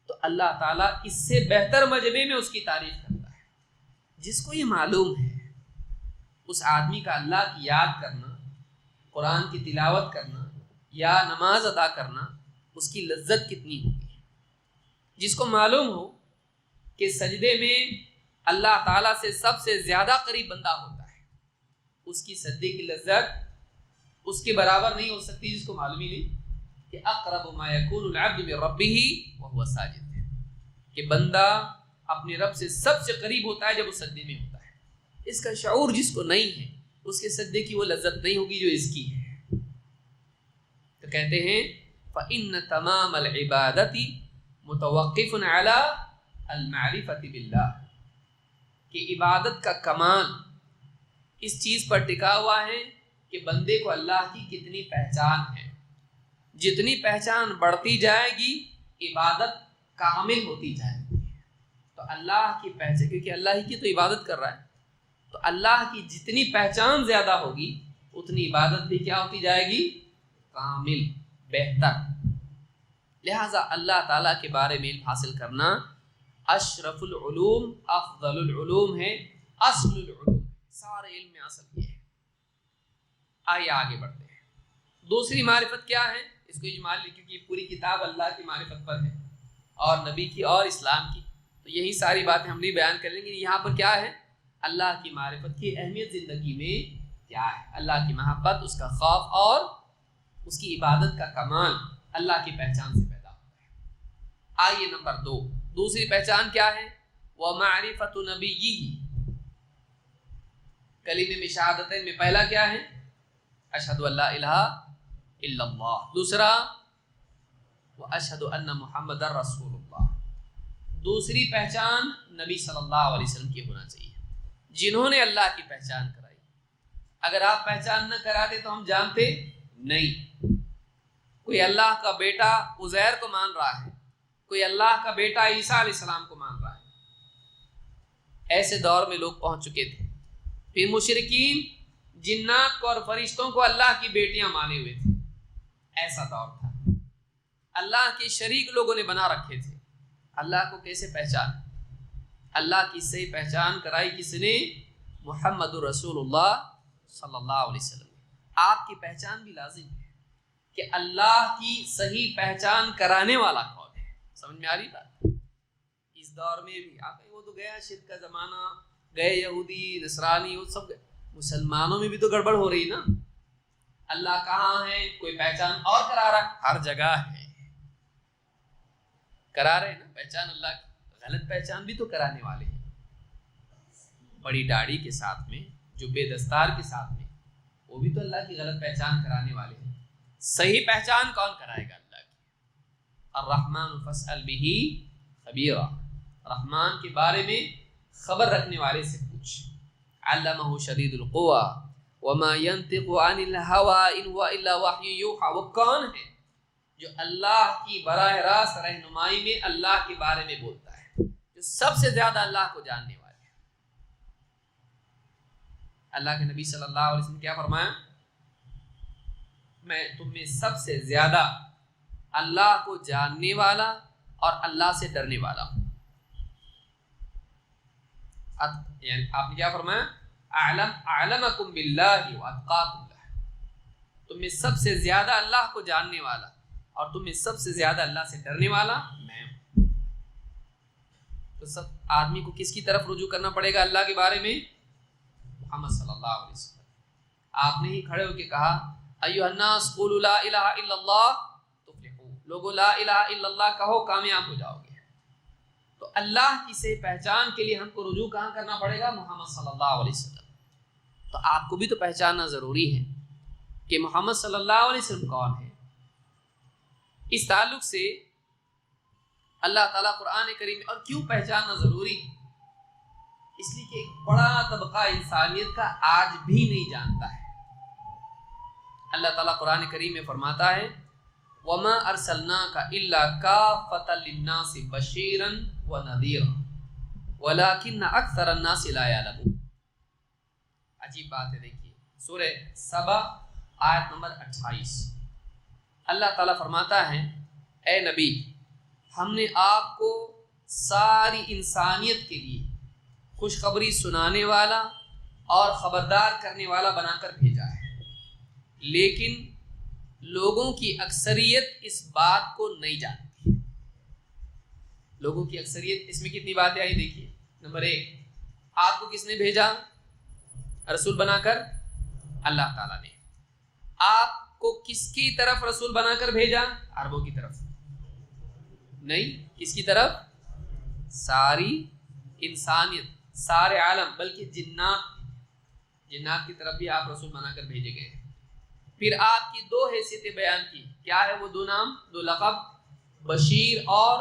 تو اللہ تعالیٰ اس سے بہتر مجمع میں اس کی تعریف کرتا ہے۔ جس کو یہ معلوم ہے اس آدمی کا اللہ کی یاد کرنا، قرآن کی تلاوت کرنا یا نماز ادا کرنا، اس کی لذت کتنی ہوتی ہے۔ جس کو معلوم ہو کہ سجدے میں اللہ تعالیٰ سے سب سے زیادہ قریب بندہ ہوتا ہے، اس کی سجدے کی لذت اس کے برابر نہیں ہو سکتی۔ جس کو معلوم ہی نہیں کہ اقرب ما یکون العبد من ربہ وہو ساجد، کہ بندہ اپنے رب سے سب سے قریب ہوتا ہے جب وہ سجدے میں ہوتا ہے۔ اس کا شعور جس کو نہیں ہے اس کے سجدے کی وہ لذت نہیں ہوگی جو اس کی ہے۔ تو کہتے ہیں فَإِنَّ تَمَامَ الْعِبَادَةِ مُتَوَقِّفٌ عَلَى الْمَعْرِفَةِ بِاللَّهِ، کہ عبادت کا کمال اس چیز پر ٹکا ہوا ہے کہ بندے کو اللہ کی کتنی پہچان ہے۔ جتنی پہچان بڑھتی جائے گی عبادت کامل ہوتی جائے گی۔ تو اللہ کی پہچان، کیونکہ اللہ ہی کی تو عبادت کر رہا ہے، تو اللہ کی جتنی پہچان زیادہ ہوگی اتنی عبادت بھی کیا ہوتی جائے گی؟ کامل، بہتر۔ لہٰذا اللہ تعالیٰ کے بارے میں علم حاصل کرنا اشرف العلوم، افضل العلوم ہے، اصل العلوم، سارے علم میں اصل یہ ہے۔ آئیے آگے بڑھتے ہیں۔ دوسری معرفت کیا ہے؟ اس کو اجمالی، کیونکہ پوری کتاب اللہ کی معرفت پر ہے اور نبی کی اور اسلام کی، تو یہی ساری باتیں ہم نہیں بیان کر لیں گے۔ یہاں پر کیا ہے؟ اللہ کی معرفت کی اہمیت زندگی میں کیا ہے، اللہ کی محبت، اس کا خوف اور اس کی عبادت کا کمال اللہ کی پہچان سے پیدا ہوتا ہے۔ آئیے نمبر 2، دوسری پہچان کیا ہے؟ وَمَعْرِفَةُ نَبِيِّهِ، کلمے میں شہادتین میں پہلا کیا ہے؟ اشہدو ان لا الہ الا اللہ، دوسرا واشہدو ان محمد رسول اللہ۔ دوسری پہچان نبی صلی اللہ علیہ وسلم کی ہونا چاہیے، جنہوں نے اللہ کی پہچان کرائی۔ اگر آپ پہچان نہ کراتے تو ہم جانتے نہیں۔ کوئی اللہ کا بیٹا عزیر کو مان رہا ہے، کوئی اللہ کا بیٹا عیسیٰ علیہ السلام کو مان رہا ہے، ایسے دور میں لوگ پہنچ چکے تھے. پھر مشرکین جنات کو اور فرشتوں کو اللہ کی بیٹیاں مانے ہوئے تھے. ایسا دور تھا. اللہ کے شریک لوگوں نے بنا رکھے تھے. اللہ کو کیسے پہچان؟ اللہ کی صحیح پہچان کرائی کس نے؟ محمد رسول اللہ صلی اللہ علیہ وسلم. آپ کی پہچان بھی لازم ہے کہ اللہ کی صحیح پہچان کرانے والا کون ہے. سمجھ میں آ رہی بات؟ اس دور میں بھی آپ وہ تو گیا شرک کا زمانہ، گئے یہودی نصرانی وہ سب گئے. مسلمانوں میں بھی تو گڑبڑ ہو رہی نا. اللہ کہاں ہے کوئی پہچان اور کرا رہا ہے، ہر جگہ ہے کرا رہے نا پہچان اللہ کی. غلط پہچان بھی تو کرانے والے ہیں. بڑی داڑھی کے ساتھ میں جو بے دستار کے ساتھ میں، وہ بھی تو اللہ کی غلط پہچان کرانے والے ہیں. صحیح پہچان کون کرائے گا؟ اللہ کی. الرحمن فاسأل به خبیرا، رحمان کے بارے میں خبر رکھنے والے سے پوچھ. علمہ شدید القوی وما ينطق عن الهوى ان هو الا وحی یوحى. وہ کون ہے جو اللہ کی براہ راست رہنمائی میں اللہ کے بارے میں بولتا ہے، جو سب سے زیادہ اللہ کو جاننے والے ہیں. اللہ کے نبی صلی اللہ علیہ وسلم کیا فرمایا؟ میں تم میں سب سے زیادہ اللہ کو جاننے والا اور اللہ سے ڈرنے والا ہوں. یعنی آپ نے کیا فرمایا؟ اعلمکم باللہ واتقاکم لہ. تم میں سب سے زیادہ اللہ کو جاننے والا اور تم میں سب سے زیادہ اللہ سے ڈرنے والا میں ہوں. تو سب آدمی کو کس کی طرف رجوع کرنا پڑے گا اللہ کے بارے میں؟ محمد صلی اللہ علیہ وسلم. آپ نے ہی کھڑے ہو کے کہا ایھا الناس قولوا لا الہ الا اللہ تفلحوا. لوگو لا الہ الا اللہ کہو کامیاب ہو جاؤ گے. تو اللہ کی سے پہچان کے لیے ہم کو رجوع کہاں کرنا پڑے گا؟ محمد صلی اللہ علیہ وسلم. تو آپ کو بھی تو پہچاننا ضروری ہے کہ محمد صلی اللہ علیہ وسلم کون ہے. اس تعلق سے اللہ تعالیٰ قرآن کریم میں اور کیوں پہچاننا ضروری ہے؟ اس لیے کہ ایک بڑا طبقہ انسانیت کا آج بھی نہیں جانتا ہے. اللہ تعالیٰ قرآن کریم میں فرماتا ہے وَمَا أَرْسَلْنَاكَ إِلَّا كَافَّةً لِلنَّاسِ بَشِيرًا وَنَذِيرًا وَلَكِنَّ أَكْثَرَ النَّاسِ لَا يَعْلَمُونَ. عجیب بات ہے. دیکھیے سورہ سبا آیت نمبر 28. اللہ تعالیٰ فرماتا ہے اے نبی ہم نے آپ کو ساری انسانیت کے لیے خوشخبری سنانے والا اور خبردار کرنے والا بنا کر بھیجا ہے، لیکن لوگوں کی اکثریت اس بات کو نہیں جانتی. لوگوں کی اکثریت اس میں کتنی باتیں آئی دیکھیے. نمبر 1، آپ کو کس نے بھیجا رسول بنا کر؟ اللہ تعالیٰ نے. آپ کو کس کی طرف رسول بنا کر بھیجا؟ عربوں کی طرف نہیں. کس کی طرف؟ ساری انسانیت، سارے عالم، بلکہ جنات کی طرف بھی آپ رسول بنا کر بھیجے گئے. پھر آپ کی 2 حیثیتیں بیان کی. کیا ہے وہ 2 نام، 2 لقب؟ بشیر اور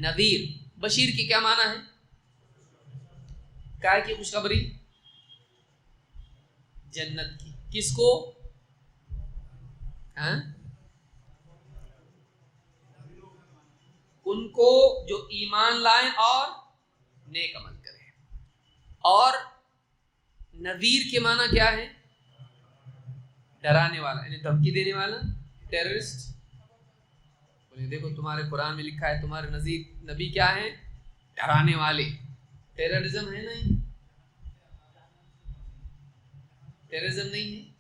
نذیر. بشیر کی کیا معنی ہے؟ کیا کی خوشخبری؟ جنت کی. کس کو؟ ان کو جو ایمان لائیں اور نیک عمل کریں. اور نذیر کے معنی کیا ہے؟ ڈرانے والا، یعنی دھمکی دینے والا، ٹیررسٹ. دیکھو تمہارے قرآن میں لکھا ہے تمہارے نبی کیا ہے؟ ڈرانے والے. ٹیررزم ہے نہیں؟ ٹیررزم نہیں ہے.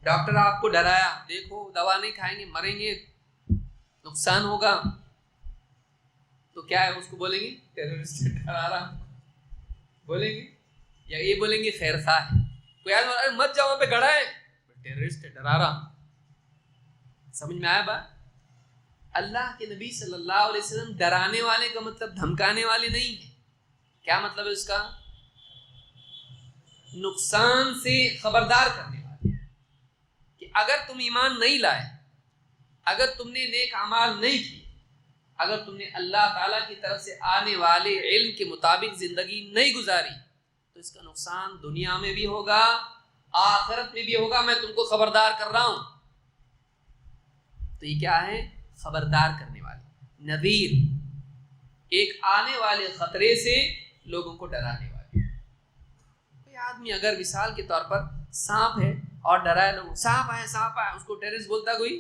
ڈاکٹر آپ کو ڈرایا، دیکھو دوا نہیں کھائیں گے مریں گے نقصان ہوگا، تو کیا ہے اس کو بولیں گے؟ ٹیررسٹ ڈرا رہا بولیں گے، یا یہ بولیں گے خیر خواہ ہے. کوئی آدمی مت جاؤ وہاں پہ گڑا ہے، ٹیررسٹ ڈرا رہا. سمجھ میں آیا بات؟ اللہ کے نبی صلی اللہ علیہ وسلم ڈرانے والے کا مطلب دھمکانے والے نہیں ہے. کیا مطلب ہے اس کا؟ نقصان سے خبردار کرنے والے، کہ اگر تم ایمان نہیں لائے، اگر تم نے نیک اعمال نہیں کی، اگر تم نے اللہ تعالیٰ کی طرف سے آنے والے علم کے مطابق زندگی نہیں گزاری، تو اس کا نقصان دنیا میں بھی ہوگا آخرت میں بھی ہوگا. میں تم کو خبردار کر رہا ہوں. تو یہ کیا ہے؟ خبردار کرنے والے. نذیر ایک آنے والے خطرے سے لوگوں کو ڈرانے والے. کوئی آدمی اگر مثال کے طور پر سانپ ہے اور ڈرائے لوگوں، سانپ آئے سانپ آئے، اس کو ٹیررسٹ بولتا کوئی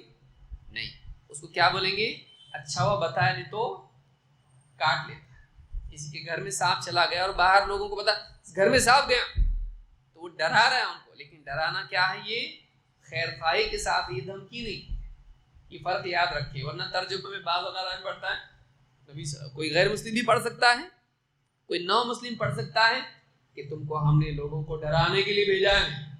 نہیں. اس کو کیا بولیں گے؟ اچھا ہوا بتایا نہیں تو کاٹ لیتا. کسی کے گھر میں سانپ چلا گیا اور باہر لوگوں کو پتا گھر میں سانپ گیا تو وہ ڈرا رہا ہے ان کو، لیکن ڈرانا کیا ہے؟ یہ خیر خواہی کے ساتھ، یہ دھمکی نہیں. یہ فرق یاد رکھے، ورنہ ترجمے میں بعض اوقات پڑھتا ہے نبی کوئی غیر مسلم بھی پڑھ سکتا ہے، کوئی نو مسلم پڑھ سکتا ہے کہ تم کو ہم نے لوگوں کو ڈرانے کے لیے بھیجا ہے.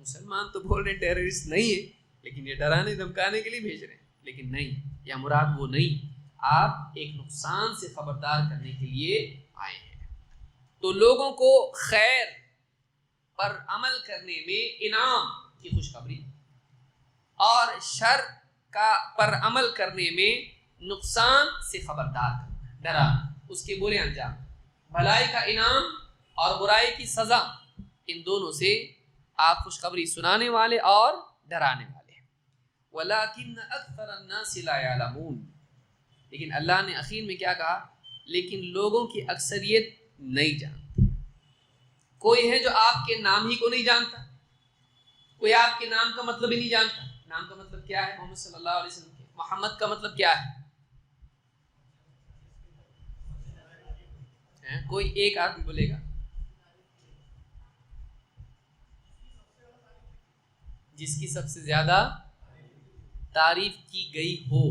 مسلمان تو بول رہے ٹیررسٹ نہیں ہے، لیکن یہ ڈرانے دھمکانے کے لیے بھیج رہے ہیں. لیکن نہیں، یا مراد وہ نہیں، آپ ایک نقصان سے خبردار کرنے کے لیے آئے ہیں. تو لوگوں کو خیر پر عمل کرنے میں انعام کی خوشخبری اور شر کا پر عمل کرنے میں نقصان سے خبردار کرنا، ڈرانا، اس کے برے انجام، بھلائی کا انعام اور برائی کی سزا، ان دونوں سے آپ خوشخبری سنانے والے اور ڈرانے والے ہیں. وَلَكِنَّ أَكْثَرَ النَّاسِ لَا يَعْلَمُونَ. لیکن اللہ نے اخیر میں کیا کہا؟ لیکن لوگوں کی اکثریت نہیں جانتی. کوئی ہے جو آپ کے نام ہی کو نہیں جانتا، کوئی آپ کے نام کا مطلب ہی نہیں جانتا. نام کا مطلب کیا ہے؟ محمد صلی اللہ علیہ وسلم کے محمد کا مطلب کیا ہے؟ کوئی ایک آدمی بولے گا. جس کی سب سے زیادہ تعریف کی گئی ہو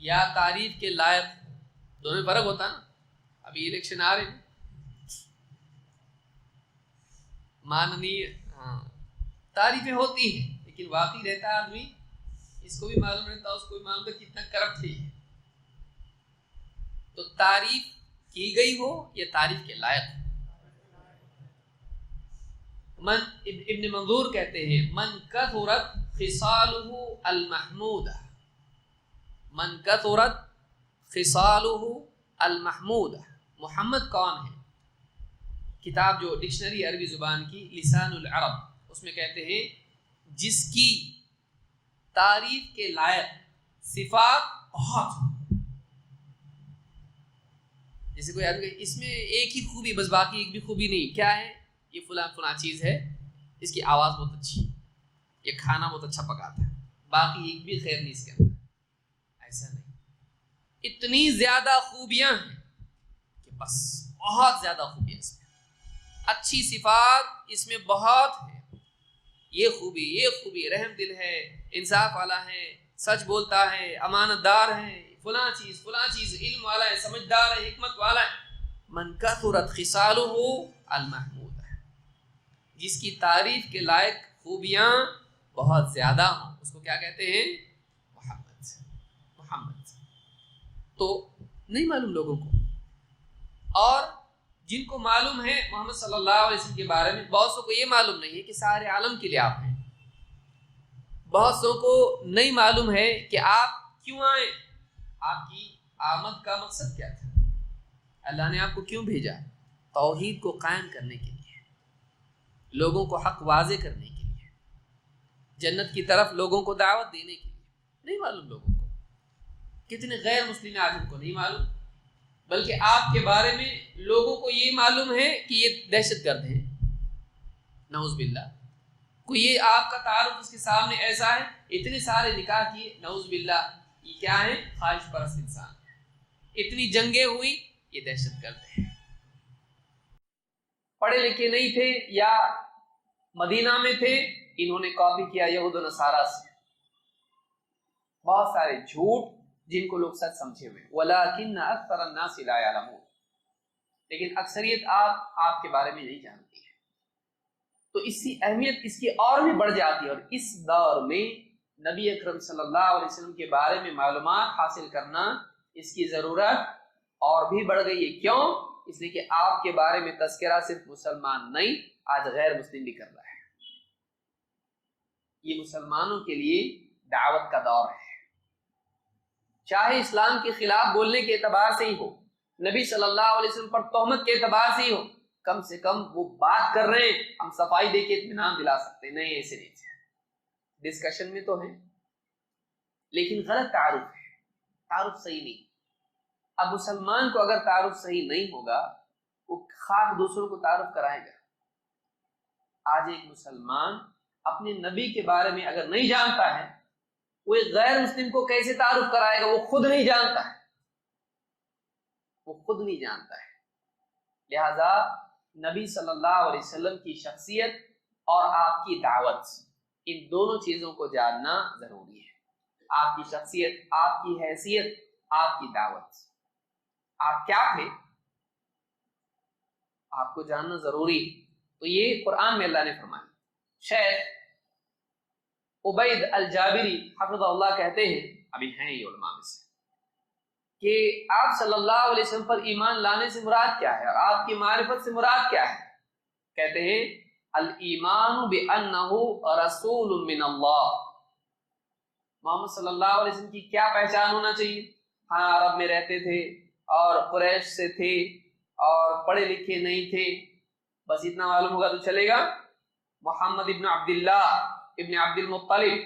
یا تعریف کے لائق، دونوں میں فرق ہوتا ہے نا. ابھی الیکشن آ رہے ہیں، ماننی تعریفیں ہوتی ہیں، لیکن واقعی رہتا ہے آدمی، اس کو بھی معلوم رہتا ہے، اس کو بھی معلوم رہتا کتنا کرپٹ ہے. تو تعریف کی گئی ہو یا تعریف کے لائق. ابن منظور کہتے ہیں من کثرت خصالہ المحمودہ، من کثرت خصالہ المحمودہ. محمد کون ہے؟ کتاب جو ڈکشنری عربی زبان کی لسان العرب، اس میں کہتے ہیں جس کی تعریف کے لائق صفات بہت ہوں. جیسے کوئی آدمی اس میں ایک ہی خوبی بس، باقی ایک بھی خوبی نہیں. کیا ہے؟ یہ فلاں فلاں چیز ہے، اس کی آواز بہت اچھی، یہ کھانا بہت اچھا پکاتا ہے، باقی ایک بھی خیر نہیں اس کے اندر. ایسا نہیں، اتنی زیادہ خوبیاں ہیں کہ بس بہت زیادہ خوبیاں اس میں، اچھی صفات اس میں بہت ہے. یہ خوبی رحم دل ہے، انصاف والا ہے، سچ بولتا ہے، امانت دار ہے، فلاں چیز علم والا ہے، سمجھدار ہے، حکمت والا ہے. من کثرت خصالہ المحمود، جس کی تعریف کے لائق خوبیاں بہت زیادہ ہوں، اس کو کیا کہتے ہیں؟ محمد. تو نہیں معلوم لوگوں کو، اور جن کو معلوم ہے محمد صلی اللہ علیہ وسلم کے بارے میں، بہت سو کو یہ معلوم نہیں ہے کہ سارے عالم کے لیے آپ ہیں. بہت سو کو نہیں معلوم ہے کہ آپ کیوں آئے، آپ کی آمد کا مقصد کیا تھا، اللہ نے آپ کو کیوں بھیجا؟ توحید کو قائم کرنے کے لیے، لوگوں کو حق واضح کرنے کے لیے، جنت کی طرف لوگوں کو دعوت دینے کے لیے. نہیں معلوم لوگوں کو. کتنے غیر مسلم آج ان کو نہیں معلوم، بلکہ آپ کے بارے میں لوگوں کو یہ معلوم ہے کہ یہ دہشت گرد ہیں، نعوذ باللہ. کوئی یہ آپ کا تعارف اس کے سامنے ایسا ہے، اتنے سارے نکاح کیے، نعوذ باللہ، یہ کیا ہے؟ خواہش پرست انسان. اتنی جنگیں ہوئی، یہ دہشت گرد ہے. پڑھے لکھے نہیں تھے یا مدینہ میں تھے، انہوں نے کاپی کیا یہود و نصارہ سے. بہت سارے جھوٹ جن کو لوگ سچ سمجھے ہوئے. وَلَكِنَّ أَكْثَرَ النَّاسِ لَا يَعْلَمُونَ. لیکن اکثریت آپ کے بارے میں نہیں جانتی ہے. تو اس کی اہمیت اس کی اور بھی بڑھ جاتی ہے، اور اس دور میں نبی اکرم صلی اللہ علیہ وسلم کے بارے میں معلومات حاصل کرنا، اس کی ضرورت اور بھی بڑھ گئی ہے. کیوں؟ اس لیے کہ آپ کے بارے میں تذکرہ صرف مسلمان نہیں، آج غیر مسلم بھی کر رہا ہے. یہ مسلمانوں کے لیے دعوت کا دور ہے، چاہے اسلام کے خلاف بولنے کے اعتبار سے ہی ہو، نبی صلی اللہ علیہ وسلم پر تہمت کے اعتبار سے ہی ہو. کم سے کم وہ بات کر رہے ہیں، ہم صفائی دے کے اطمینان دلا سکتے ہیں. نہیں، ایسے نہیں، ڈسکشن میں تو ہے، لیکن غلط تعارف ہے. تعارف صحیح نہیں. اب مسلمان کو اگر تعارف صحیح نہیں ہوگا وہ خاص دوسروں کو تعارف کرائے گا. آج ایک مسلمان اپنے نبی کے بارے میں اگر نہیں جانتا ہے وہ ایک غیر مسلم کو کیسے تعارف کرائے گا؟ وہ خود نہیں جانتا ہے، وہ خود نہیں جانتا ہے. لہذا نبی صلی اللہ علیہ وسلم کی شخصیت اور آپ کی دعوت، ان دونوں چیزوں کو جاننا ضروری ہے. آپ کی شخصیت، آپ کی حیثیت، آپ کی دعوت، آپ کیا تھے، آپ کو جاننا ضروری ہے. تو یہ قرآن میں اللہ نے فرمایا. شیخ عبید الجابری حفظہ اللہ کہتے ہیں، ابھی ہیں یہ علماء میں سے، کہ آپ صلی اللہ علیہ وسلم پر ایمان لانے سے مراد کیا ہے اور آپ کی معرفت سے مراد کیا ہے؟ کہتے ہیں الایمان بانہ رسول من اللہ. محمد صلی اللہ علیہ وسلم کی کیا پہچان ہونا چاہیے؟ ہاں عرب میں رہتے تھے اور قریش سے تھے اور پڑھے لکھے نہیں تھے، بس اتنا معلوم ہوگا تو چلے گا. محمد ابن عبداللہ ابن عبد المطلب،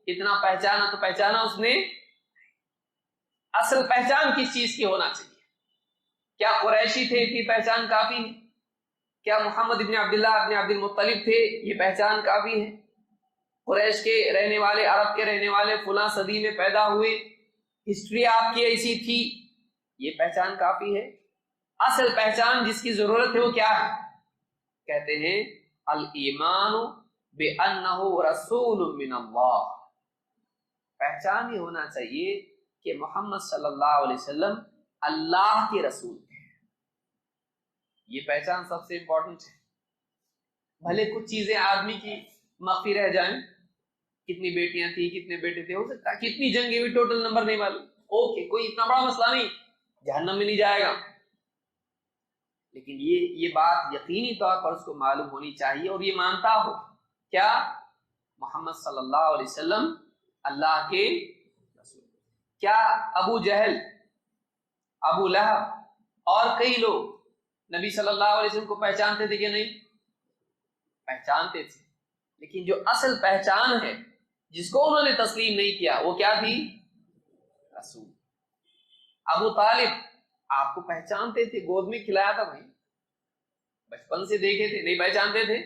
اتنا پہچانا تو پہچانا اس نے. اصل پہچان کس چیز کی ہونا چاہیے؟ کیا قریشی تھے؟ اتنی پہچان کافی ہے. کیا محمد ابن عبداللہ ابن عبد المطلب تھے؟ یہ پہچان کافی ہے. قریش کے رہنے والے، عرب کے رہنے والے، فلاں صدی میں پیدا ہوئے، ہسٹری آپ کی ایسی تھی، یہ پہچان کافی ہے. اصل پہچان جس کی ضرورت ہے وہ کیا ہے؟ کہتے ہیں الایمان بانہ رسول من اللہ. پہچان یہ ہونا چاہیے کہ محمد صلی اللہ علیہ وسلم اللہ کے رسول ہیں. یہ پہچان سب سے امپورٹنٹ ہے. بھلے کچھ چیزیں آدمی کی مخفی رہ جائیں، کتنی بیٹیاں تھیں، کتنے بیٹے تھے، ہو سکتا ہے کتنی جنگیں ہوئی، ٹوٹل نمبر نہیں معلوم، اوکے، کوئی اتنا بڑا مسئلہ نہیں، جہنم میں نہیں جائے گا. لیکن یہ بات یقینی طور پر اس کو معلوم ہونی چاہیے اور یہ مانتا ہو کیا محمد صلی اللہ علیہ وسلم اللہ کے رسول. کیا ابو جہل، ابو لہب اور کئی لوگ نبی صلی اللہ علیہ وسلم کو پہچانتے تھے کہ نہیں؟ پہچانتے تھے. لیکن جو اصل پہچان ہے جس کو انہوں نے تسلیم نہیں کیا وہ کیا تھی؟ رسول. ابو طالب آپ کو پہچانتے تھے، گود میں کھلایا تھا بھائی، بچپن سے دیکھے تھے، نہیں پہچانتے تھے،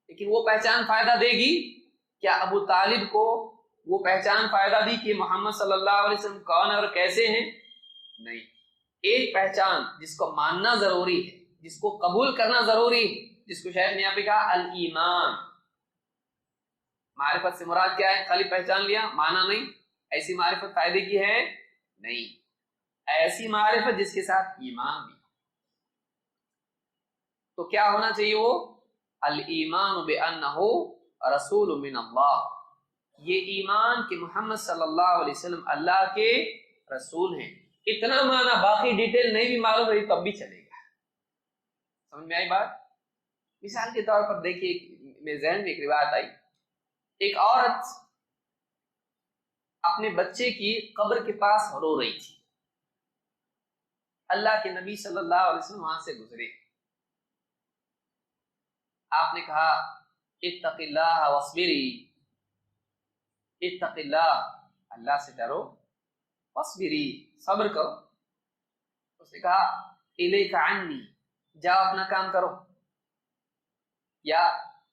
لیکن وہ پہچان فائدہ دے گی؟ کیا ابو طالب کو وہ پہچان فائدہ دی کہ محمد صلی اللہ علیہ وسلم کون اور کیسے ہیں؟ نہیں. ایک پہچان جس کو ماننا ضروری ہے، جس کو قبول کرنا ضروری ہے، جس کو شیخ نے یہاں پہ کہا الایمان. معرفت سے مراد کیا ہے؟ خالی پہچان لیا، مانا نہیں. ایسی معرفت فائدے کی ہے نہیں، ایسی معرفت جس کے ساتھ ایمان بھی. تو کیا ہونا چاہیے؟ وہ الایمان بانہ رسول من اللہ. یہ ایمان کہ محمد صلی اللہ علیہ وسلم اللہ کے رسول ہیں. اتنا مانا، باقی ڈیٹیل نہیں بھی معلوم رہی تب بھی چلے گا. سمجھ میں آئی بات؟ مثال کے طور پر دیکھیے، میرے ذہن میں ایک روایت آئی، ایک عورت اپنے بچے کی قبر کے پاس رو رہی تھی. اللہ کے نبی صلی اللہ علیہ وسلم وہاں سے گزرے. آپ نے کہا اتق اللہ واصبری، اتق اللہ، اللہ سے ڈرو، واصبری، صبر کرو. اس نے کہا الیک عنی، جاؤ اپنا کام کرو. یا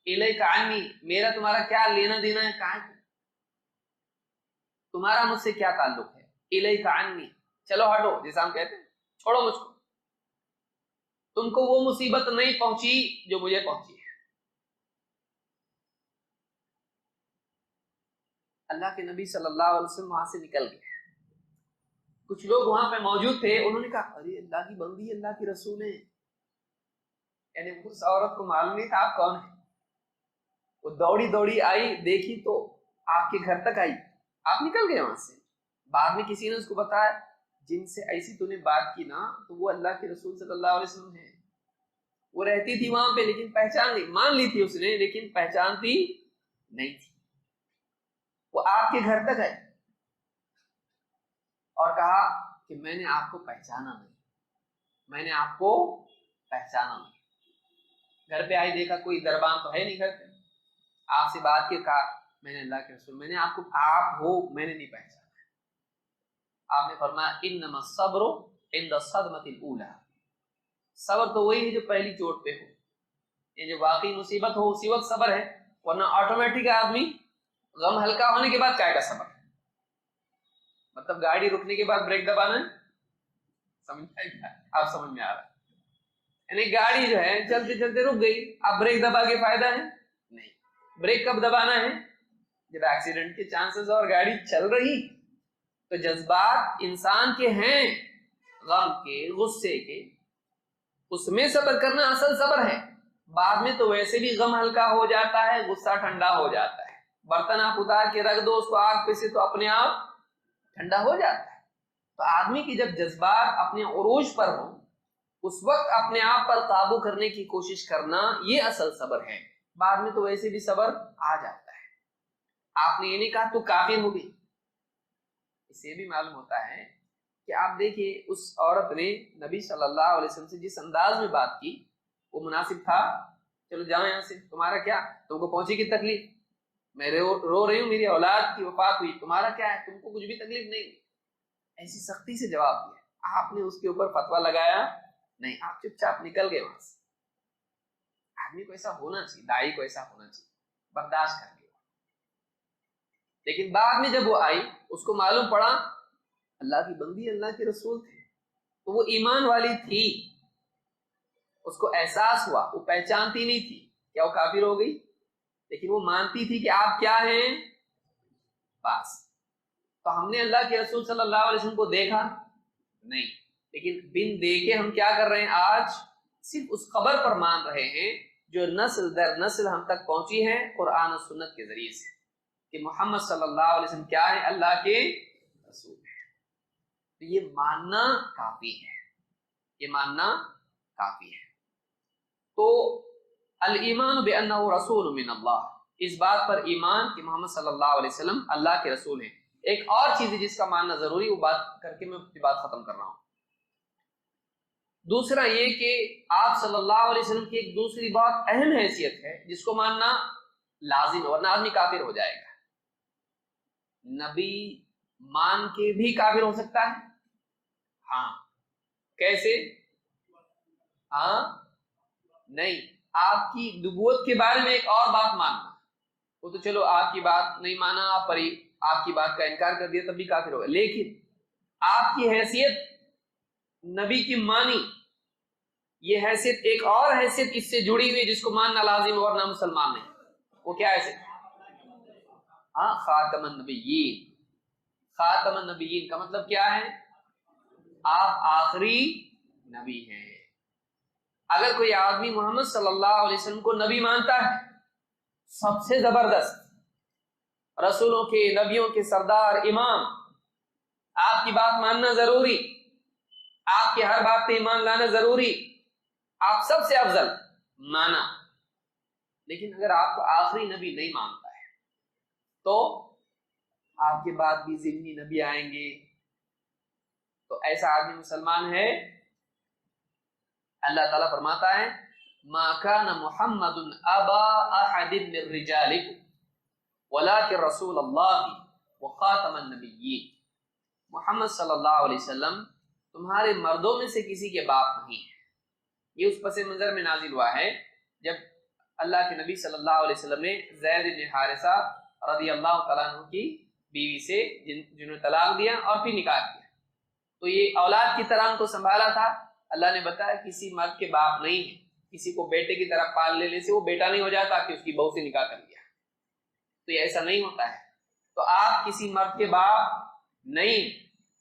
الیک عنی، میرا تمہارا کیا لینا دینا ہے؟ کہاں تمہارا مجھ سے کیا تعلق ہے؟ الیک عنی، چلو ہٹو، جیسا ہم کہتے ہیں چھوڑو مجھ کو، تم کو وہ مصیبت نہیں پہنچی جو مجھے پہنچی ہے. اللہ کے نبی صلی اللہ علیہ وسلم وہاں سے نکل گئے. کچھ لوگ وہاں پہ موجود تھے، انہوں نے کہا ارے اللہ کی بندی، اللہ کی رسول ہیں. یعنی اس عورت کو معلوم نہیں تھا آپ کون ہیں. وہ دوڑی دوڑی آئی، دیکھی تو آپ کے گھر تک آئی، آپ نکل گئے وہاں سے. بعد میں کسی نے اس کو بتایا جن سے ایسی تو نے بات کی نا تو وہ اللہ کے رسول صلی اللہ علیہ وسلم ہیں. وہ رہتی تھی وہاں پہ لیکن پہچان نہیں، مان لی تھی اس نے لیکن پہچانتی نہیں تھی. وہ آپ کے گھر تک آئی اور کہا کہ میں نے آپ کو پہچانا نہیں، میں نے آپ کو پہچانا نہیں. گھر پہ آئی، دیکھا کوئی دربان تو ہے نہیں گھر پہ، آپ سے بات کی، کہا میں نے اللہ کے رسول، میں نے آپ کو، آپ ہو میں نے نہیں پہچانا. آپ نے فرمایا انما الصبر عند الصدمۃ الاولى، صبر تو وہی ہے جو پہلی چوٹ پہ ہو، یہ جو واقعی مصیبت ہو اسی وقت صبر ہے، ورنہ آٹومیٹک آدمی غم ہلکا ہونے کے بعد کیا صبر ہے؟ مطلب گاڑی رکنے کے بعد بریک دبانا ہے، آپ سمجھ میں آ رہا ہے؟ یعنی گاڑی جو ہے چلتے چلتے رک گئی، اب بریک دبا کے فائدہ ہے نہیں، بریک کب دبانا ہے؟ جب ایکسیڈنٹ کے چانسز اور گاڑی چل رہی۔ تو جذبات انسان کے ہیں، غم کے، غصے کے، اس میں صبر کرنا اصل صبر ہے، بعد میں تو ویسے بھی غم ہلکا ہو جاتا ہے، غصہ ٹھنڈا ہو جاتا ہے، برتن آپ اتار کے رکھ دو اس کو آگ پہ سے تو اپنے آپ ٹھنڈا ہو جاتا ہے۔ تو آدمی کی جب جذبات اپنے عروج پر ہوں اس وقت اپنے آپ پر قابو کرنے کی کوشش کرنا یہ اصل صبر ہے، بعد میں تو ویسے بھی صبر آ جاتا ہے۔ آپ نے یہ نہیں کہا تو کافر ہو گئی، اس سے بھی معلوم ہوتا ہے کہ آپ دیکھیے اس عورت نے نبی صلی اللہ علیہ وسلم سے جس انداز میں بات کی وہ مناسب تھا؟ چلو جاؤ یہاں سے، تمہارا کیا، تم کو پہنچی کی تکلیف، میں رو رہی ہوں، میری اولاد کی وفات ہوئی، تمہارا کیا ہے، تم کو کچھ بھی تکلیف نہیں، ایسی سختی سے جواب دیا۔ آپ نے اس کے اوپر فتویٰ لگایا نہیں، آپ چپ چاپ نکل گئے وہاں سے۔ آدمی کو ایسا ہونا چاہیے، داعی کو ایسا ہونا چاہیے، برداشت کر کے۔ لیکن بعد میں جب وہ آئی اس کو معلوم پڑا اللہ کی بندی، اللہ کے رسول تھے، تو وہ ایمان والی تھی، اس کو احساس ہوا، وہ پہچانتی نہیں تھی، کیا وہ کافر ہو گئی؟ لیکن وہ مانتی تھی کہ آپ کیا ہیں بس۔ تو ہم نے اللہ کے رسول صلی اللہ علیہ وسلم کو دیکھا نہیں، لیکن بن دیکھے ہم کیا کر رہے ہیں، آج صرف اس خبر پر مان رہے ہیں جو نسل در نسل ہم تک پہنچی ہے قرآن و سنت کے ذریعے سے، کہ محمد صلی اللہ علیہ وسلم کیا ہے، اللہ کے رسول ہیں۔ تو یہ ماننا کافی ہے، یہ ماننا کافی ہے۔ تو الایمان بانہ رسول من اللہ، اس بات پر ایمان کہ محمد صلی اللہ علیہ وسلم اللہ کے رسول ہیں۔ ایک اور چیز ہے جس کا ماننا ضروری، وہ بات کر کے میں اپنی بات ختم کر رہا ہوں۔ دوسرا یہ کہ آپ صلی اللہ علیہ وسلم کی ایک دوسری بہت اہم حیثیت ہے جس کو ماننا لازم ہے، ورنہ آدمی کافر ہو جائے گا۔ نبی مان کے بھی کافر ہو سکتا ہے، ہاں، کیسے؟ ہاں نہیں، آپ کی نبوت کے بارے میں ایک اور بات ماننا، وہ تو چلو آپ کی بات نہیں مانا، آپ کی بات کا انکار کر دیا تب بھی کافر ہوگا، لیکن آپ کی حیثیت نبی کی مانی، یہ حیثیت ایک اور حیثیت اس سے جڑی ہوئی جس کو ماننا لازم ہے ورنہ مسلمان نہیں، وہ کیا حیثیت؟ ہاں، خاتم النبیین۔ خاتم النبیین کا مطلب کیا ہے؟ آپ آخری نبی ہیں۔ اگر کوئی آدمی محمد صلی اللہ علیہ وسلم کو نبی مانتا ہے، سب سے زبردست رسولوں کے، نبیوں کے سردار، امام، آپ کی بات ماننا ضروری، آپ کی ہر بات پہ ایمان لانا ضروری، آپ سب سے افضل مانا۔ لیکن اگر آپ کو آخری نبی نہیں مانتا ہے تو آپ کے بعد بھی ضمنی نبی آئیں گے، تو ایسا آدمی مسلمان ہے؟ اللہ تعالیٰ فرماتا ہے ما کان محمد ابا احد من رجالکم ولکن رسول اللہ وخاتم النبیین۔ محمد صلی اللہ علیہ وسلم تمہارے مردوں میں سے کسی کے باپ نہیں ہے۔ یہ اس پس منظر میں نازل ہوا ہے جب اللہ کے نبی صلی اللہ علیہ وسلم نے زید بن حارثہ رضی اللہ تعالیٰ عنہ کی بیوی سے جنہوں نے طلاق دیا اور پھر نکاح کیا، تو یہ اولاد کی طرح ان کو سنبھالا تھا۔ اللہ نے بتایا کسی مرد کے باپ نہیں ہے، کسی کو بیٹے کی طرح پال لینے سے وہ بیٹا نہیں ہو جاتا کہ اس کی بہو سے نکاح کر لیا، تو یہ ایسا نہیں ہوتا ہے۔ تو آپ کسی مرد کے باپ نہیں،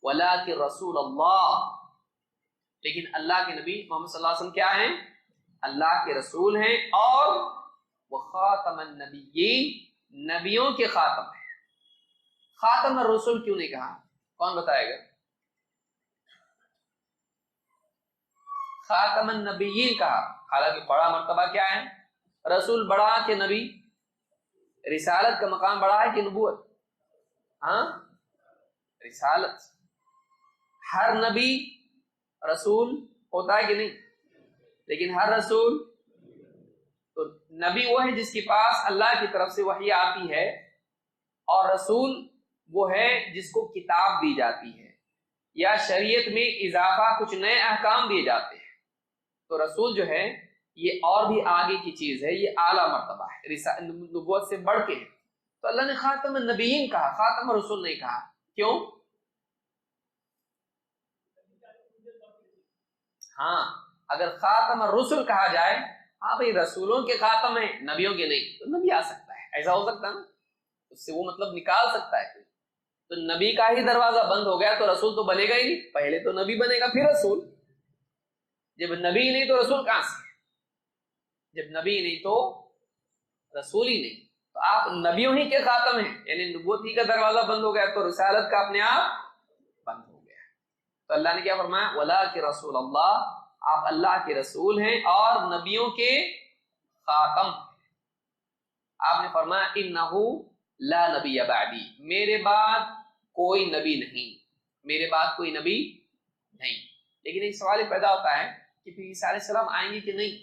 ولکن رسول اللہ، لیکن اللہ کے نبی محمد صلی اللہ علیہ وسلم کیا ہیں؟ اللہ کے رسول ہیں، اور وہ خاتم النبیین، نبیوں کے خاتم ہیں۔ خاتم الرسول کیوں نہیں کہا؟ کون بتائے گا؟ خاتم النبیین کہا، حالانکہ بڑا مرتبہ کیا ہے؟ رسول بڑا کہ نبی؟ رسالت کا مقام بڑا ہے کہ نبوت؟ ہاں، رسالت۔ ہر نبی رسول ہوتا ہے کہ نہیں؟ لیکن ہر رسول تو نبی وہ ہے جس کے پاس اللہ کی طرف سے وحی آتی ہے، اور رسول وہ ہے جس کو کتاب دی جاتی ہے۔ یا شریعت میں اضافہ کچھ نئے احکام دیے جاتے ہیں تو رسول جو ہے یہ اور بھی آگے کی چیز ہے، یہ اعلیٰ مرتبہ ہے، نبوت سے بڑھ کے ہے۔ تو اللہ نے خاتم النبیین کہا، خاتم الرسول نہیں کہا۔ کیوں؟ ہاں اگر خاتم الرسل کہا جائے، ہاں بھئی رسولوں کے خاتم ہیں نبیوں کے نہیں، تو نبی آ سکتا ہے، ایسا ہو سکتا ہے نا، اس سے وہ مطلب نکال سکتا ہے۔ تو نبی کا ہی دروازہ بند ہو گیا تو رسول تو بنے گا ہی نہیں، پہلے تو نبی بنے گا پھر رسول۔ جب نبی نہیں تو رسول کہاں سے؟ جب نبی نہیں تو رسول ہی نہیں، تو آپ نبیوں ہی کے خاتم ہیں، یعنی نبوت ہی کا دروازہ بند ہو گیا تو رسالت کا اپنے آپ بند ہو گیا۔ تو اللہ نے کیا فرمایا؟ وَلَٰكِن رسول اللہ، آپ اللہ کے رسول ہیں اور نبیوں کے خاتم۔ آپ نے فرمایا اِنَّهُ لَا نَبِيَّ بَعْدِي، میرے بعد کوئی نبی نہیں، میرے بعد کوئی نبی نہیں۔ لیکن ایک سوال پیدا ہوتا ہے کہ پھر عیسیٰ علیہ السلام آئیں گے کہ نہیں؟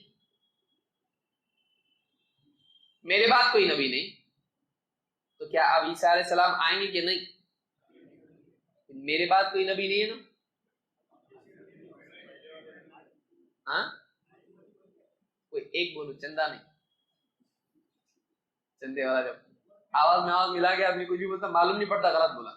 میرے بعد کوئی نبی نہیں تو کیا اب عیسیٰ علیہ السلام آئیں گے کہ نہیں؟ میرے بعد کوئی نبی نہیں ہے نا؟ ہاں کوئی ایک بولو، چندہ نہیں، چندے والا جب آواز میں آواز ملا کے آدمی کچھ بھی بولتا معلوم نہیں پڑتا غلط بولا۔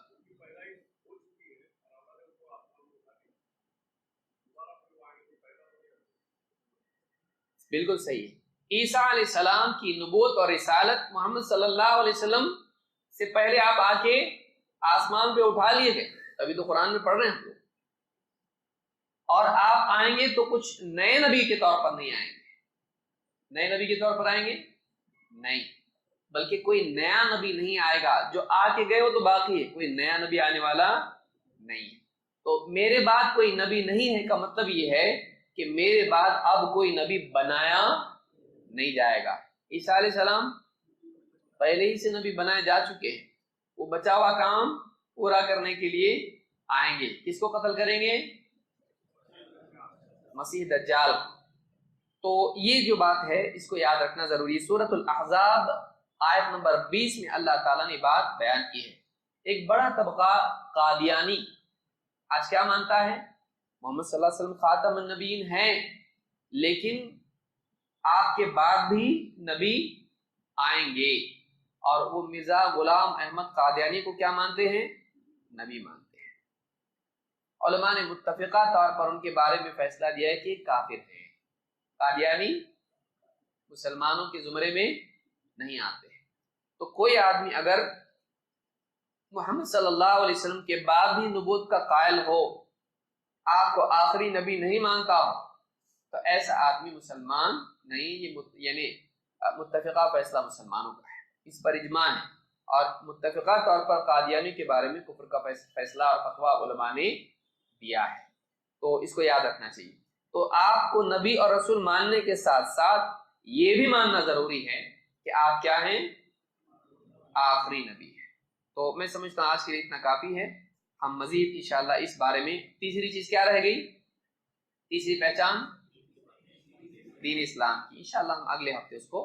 بالکل صحیح ہے، عیسیٰ علیہ السلام کی نبوت اور رسالت محمد صلی اللہ علیہ وسلم سے پہلے آپ آ کے آسمان پہ اٹھا لیے گئے، ابھی تو قرآن میں پڑھ رہے ہیں ہم لوگ، اور آپ آئیں گے تو کچھ نئے نبی کے طور پر نہیں آئیں گے۔ نئے نبی کے طور پر آئیں گے نہیں، بلکہ کوئی نیا نبی نہیں آئے گا، جو آ کے گئے وہ تو باقی ہے، کوئی نیا نبی آنے والا نہیں ہے۔ تو میرے بعد کوئی نبی نہیں ہے کا مطلب یہ ہے کہ میرے بعد اب کوئی نبی بنایا نہیں جائے گا۔ عیسیٰ علیہ السلام پہلے ہی سے نبی بنائے جا چکے ہیں، وہ بچا ہوا کام پورا کرنے کے لیے آئیں گے۔ کس کو قتل کریں گے؟ مسیح دجال۔ تو یہ جو بات ہے اس کو یاد رکھنا ضروری ہے۔ سورۃ الاحزاب آیت نمبر 20 میں اللہ تعالیٰ نے بات بیان کی ہے۔ ایک بڑا طبقہ قادیانی آج کیا مانتا ہے؟ محمد صلی اللہ علیہ وسلم خاتم النبیین ہیں، لیکن آپ کے بعد بھی نبی آئیں گے، اور وہ مرزا غلام احمد قادیانی کو کیا مانتے ہیں؟ نبی مانتے ہیں۔ علماء نے متفقہ طور پر ان کے بارے میں فیصلہ دیا ہے کہ کافر ہیں۔ قادیانی مسلمانوں کے زمرے میں نہیں آتے ہیں۔ تو کوئی آدمی اگر محمد صلی اللہ علیہ وسلم کے بعد بھی نبوت کا قائل ہو، آپ کو آخری نبی نہیں مانتا ہو، تو ایسا آدمی مسلمان نہیں، یہ یعنی متفقہ فیصلہ مسلمانوں کا ہے، اس پر اجماع ہے، اور متفقہ طور پر قادیانی کے بارے میں کفر کا فیصلہ اور فتویٰ علماء نے دیا ہے، تو اس کو یاد رکھنا چاہیے۔ تو آپ کو نبی اور رسول ماننے کے ساتھ ساتھ یہ بھی ماننا ضروری ہے کہ آپ کیا ہیں؟ آخری نبی ہیں۔ تو میں سمجھتا ہوں آج کے لیے اتنا کافی ہے، ہم مزید انشاءاللہ اس بارے میں، تیسری چیز کیا رہ گئی؟ تیسری پہچان دین اسلام کی، انشاءاللہ ہم اگلے ہفتے اس کو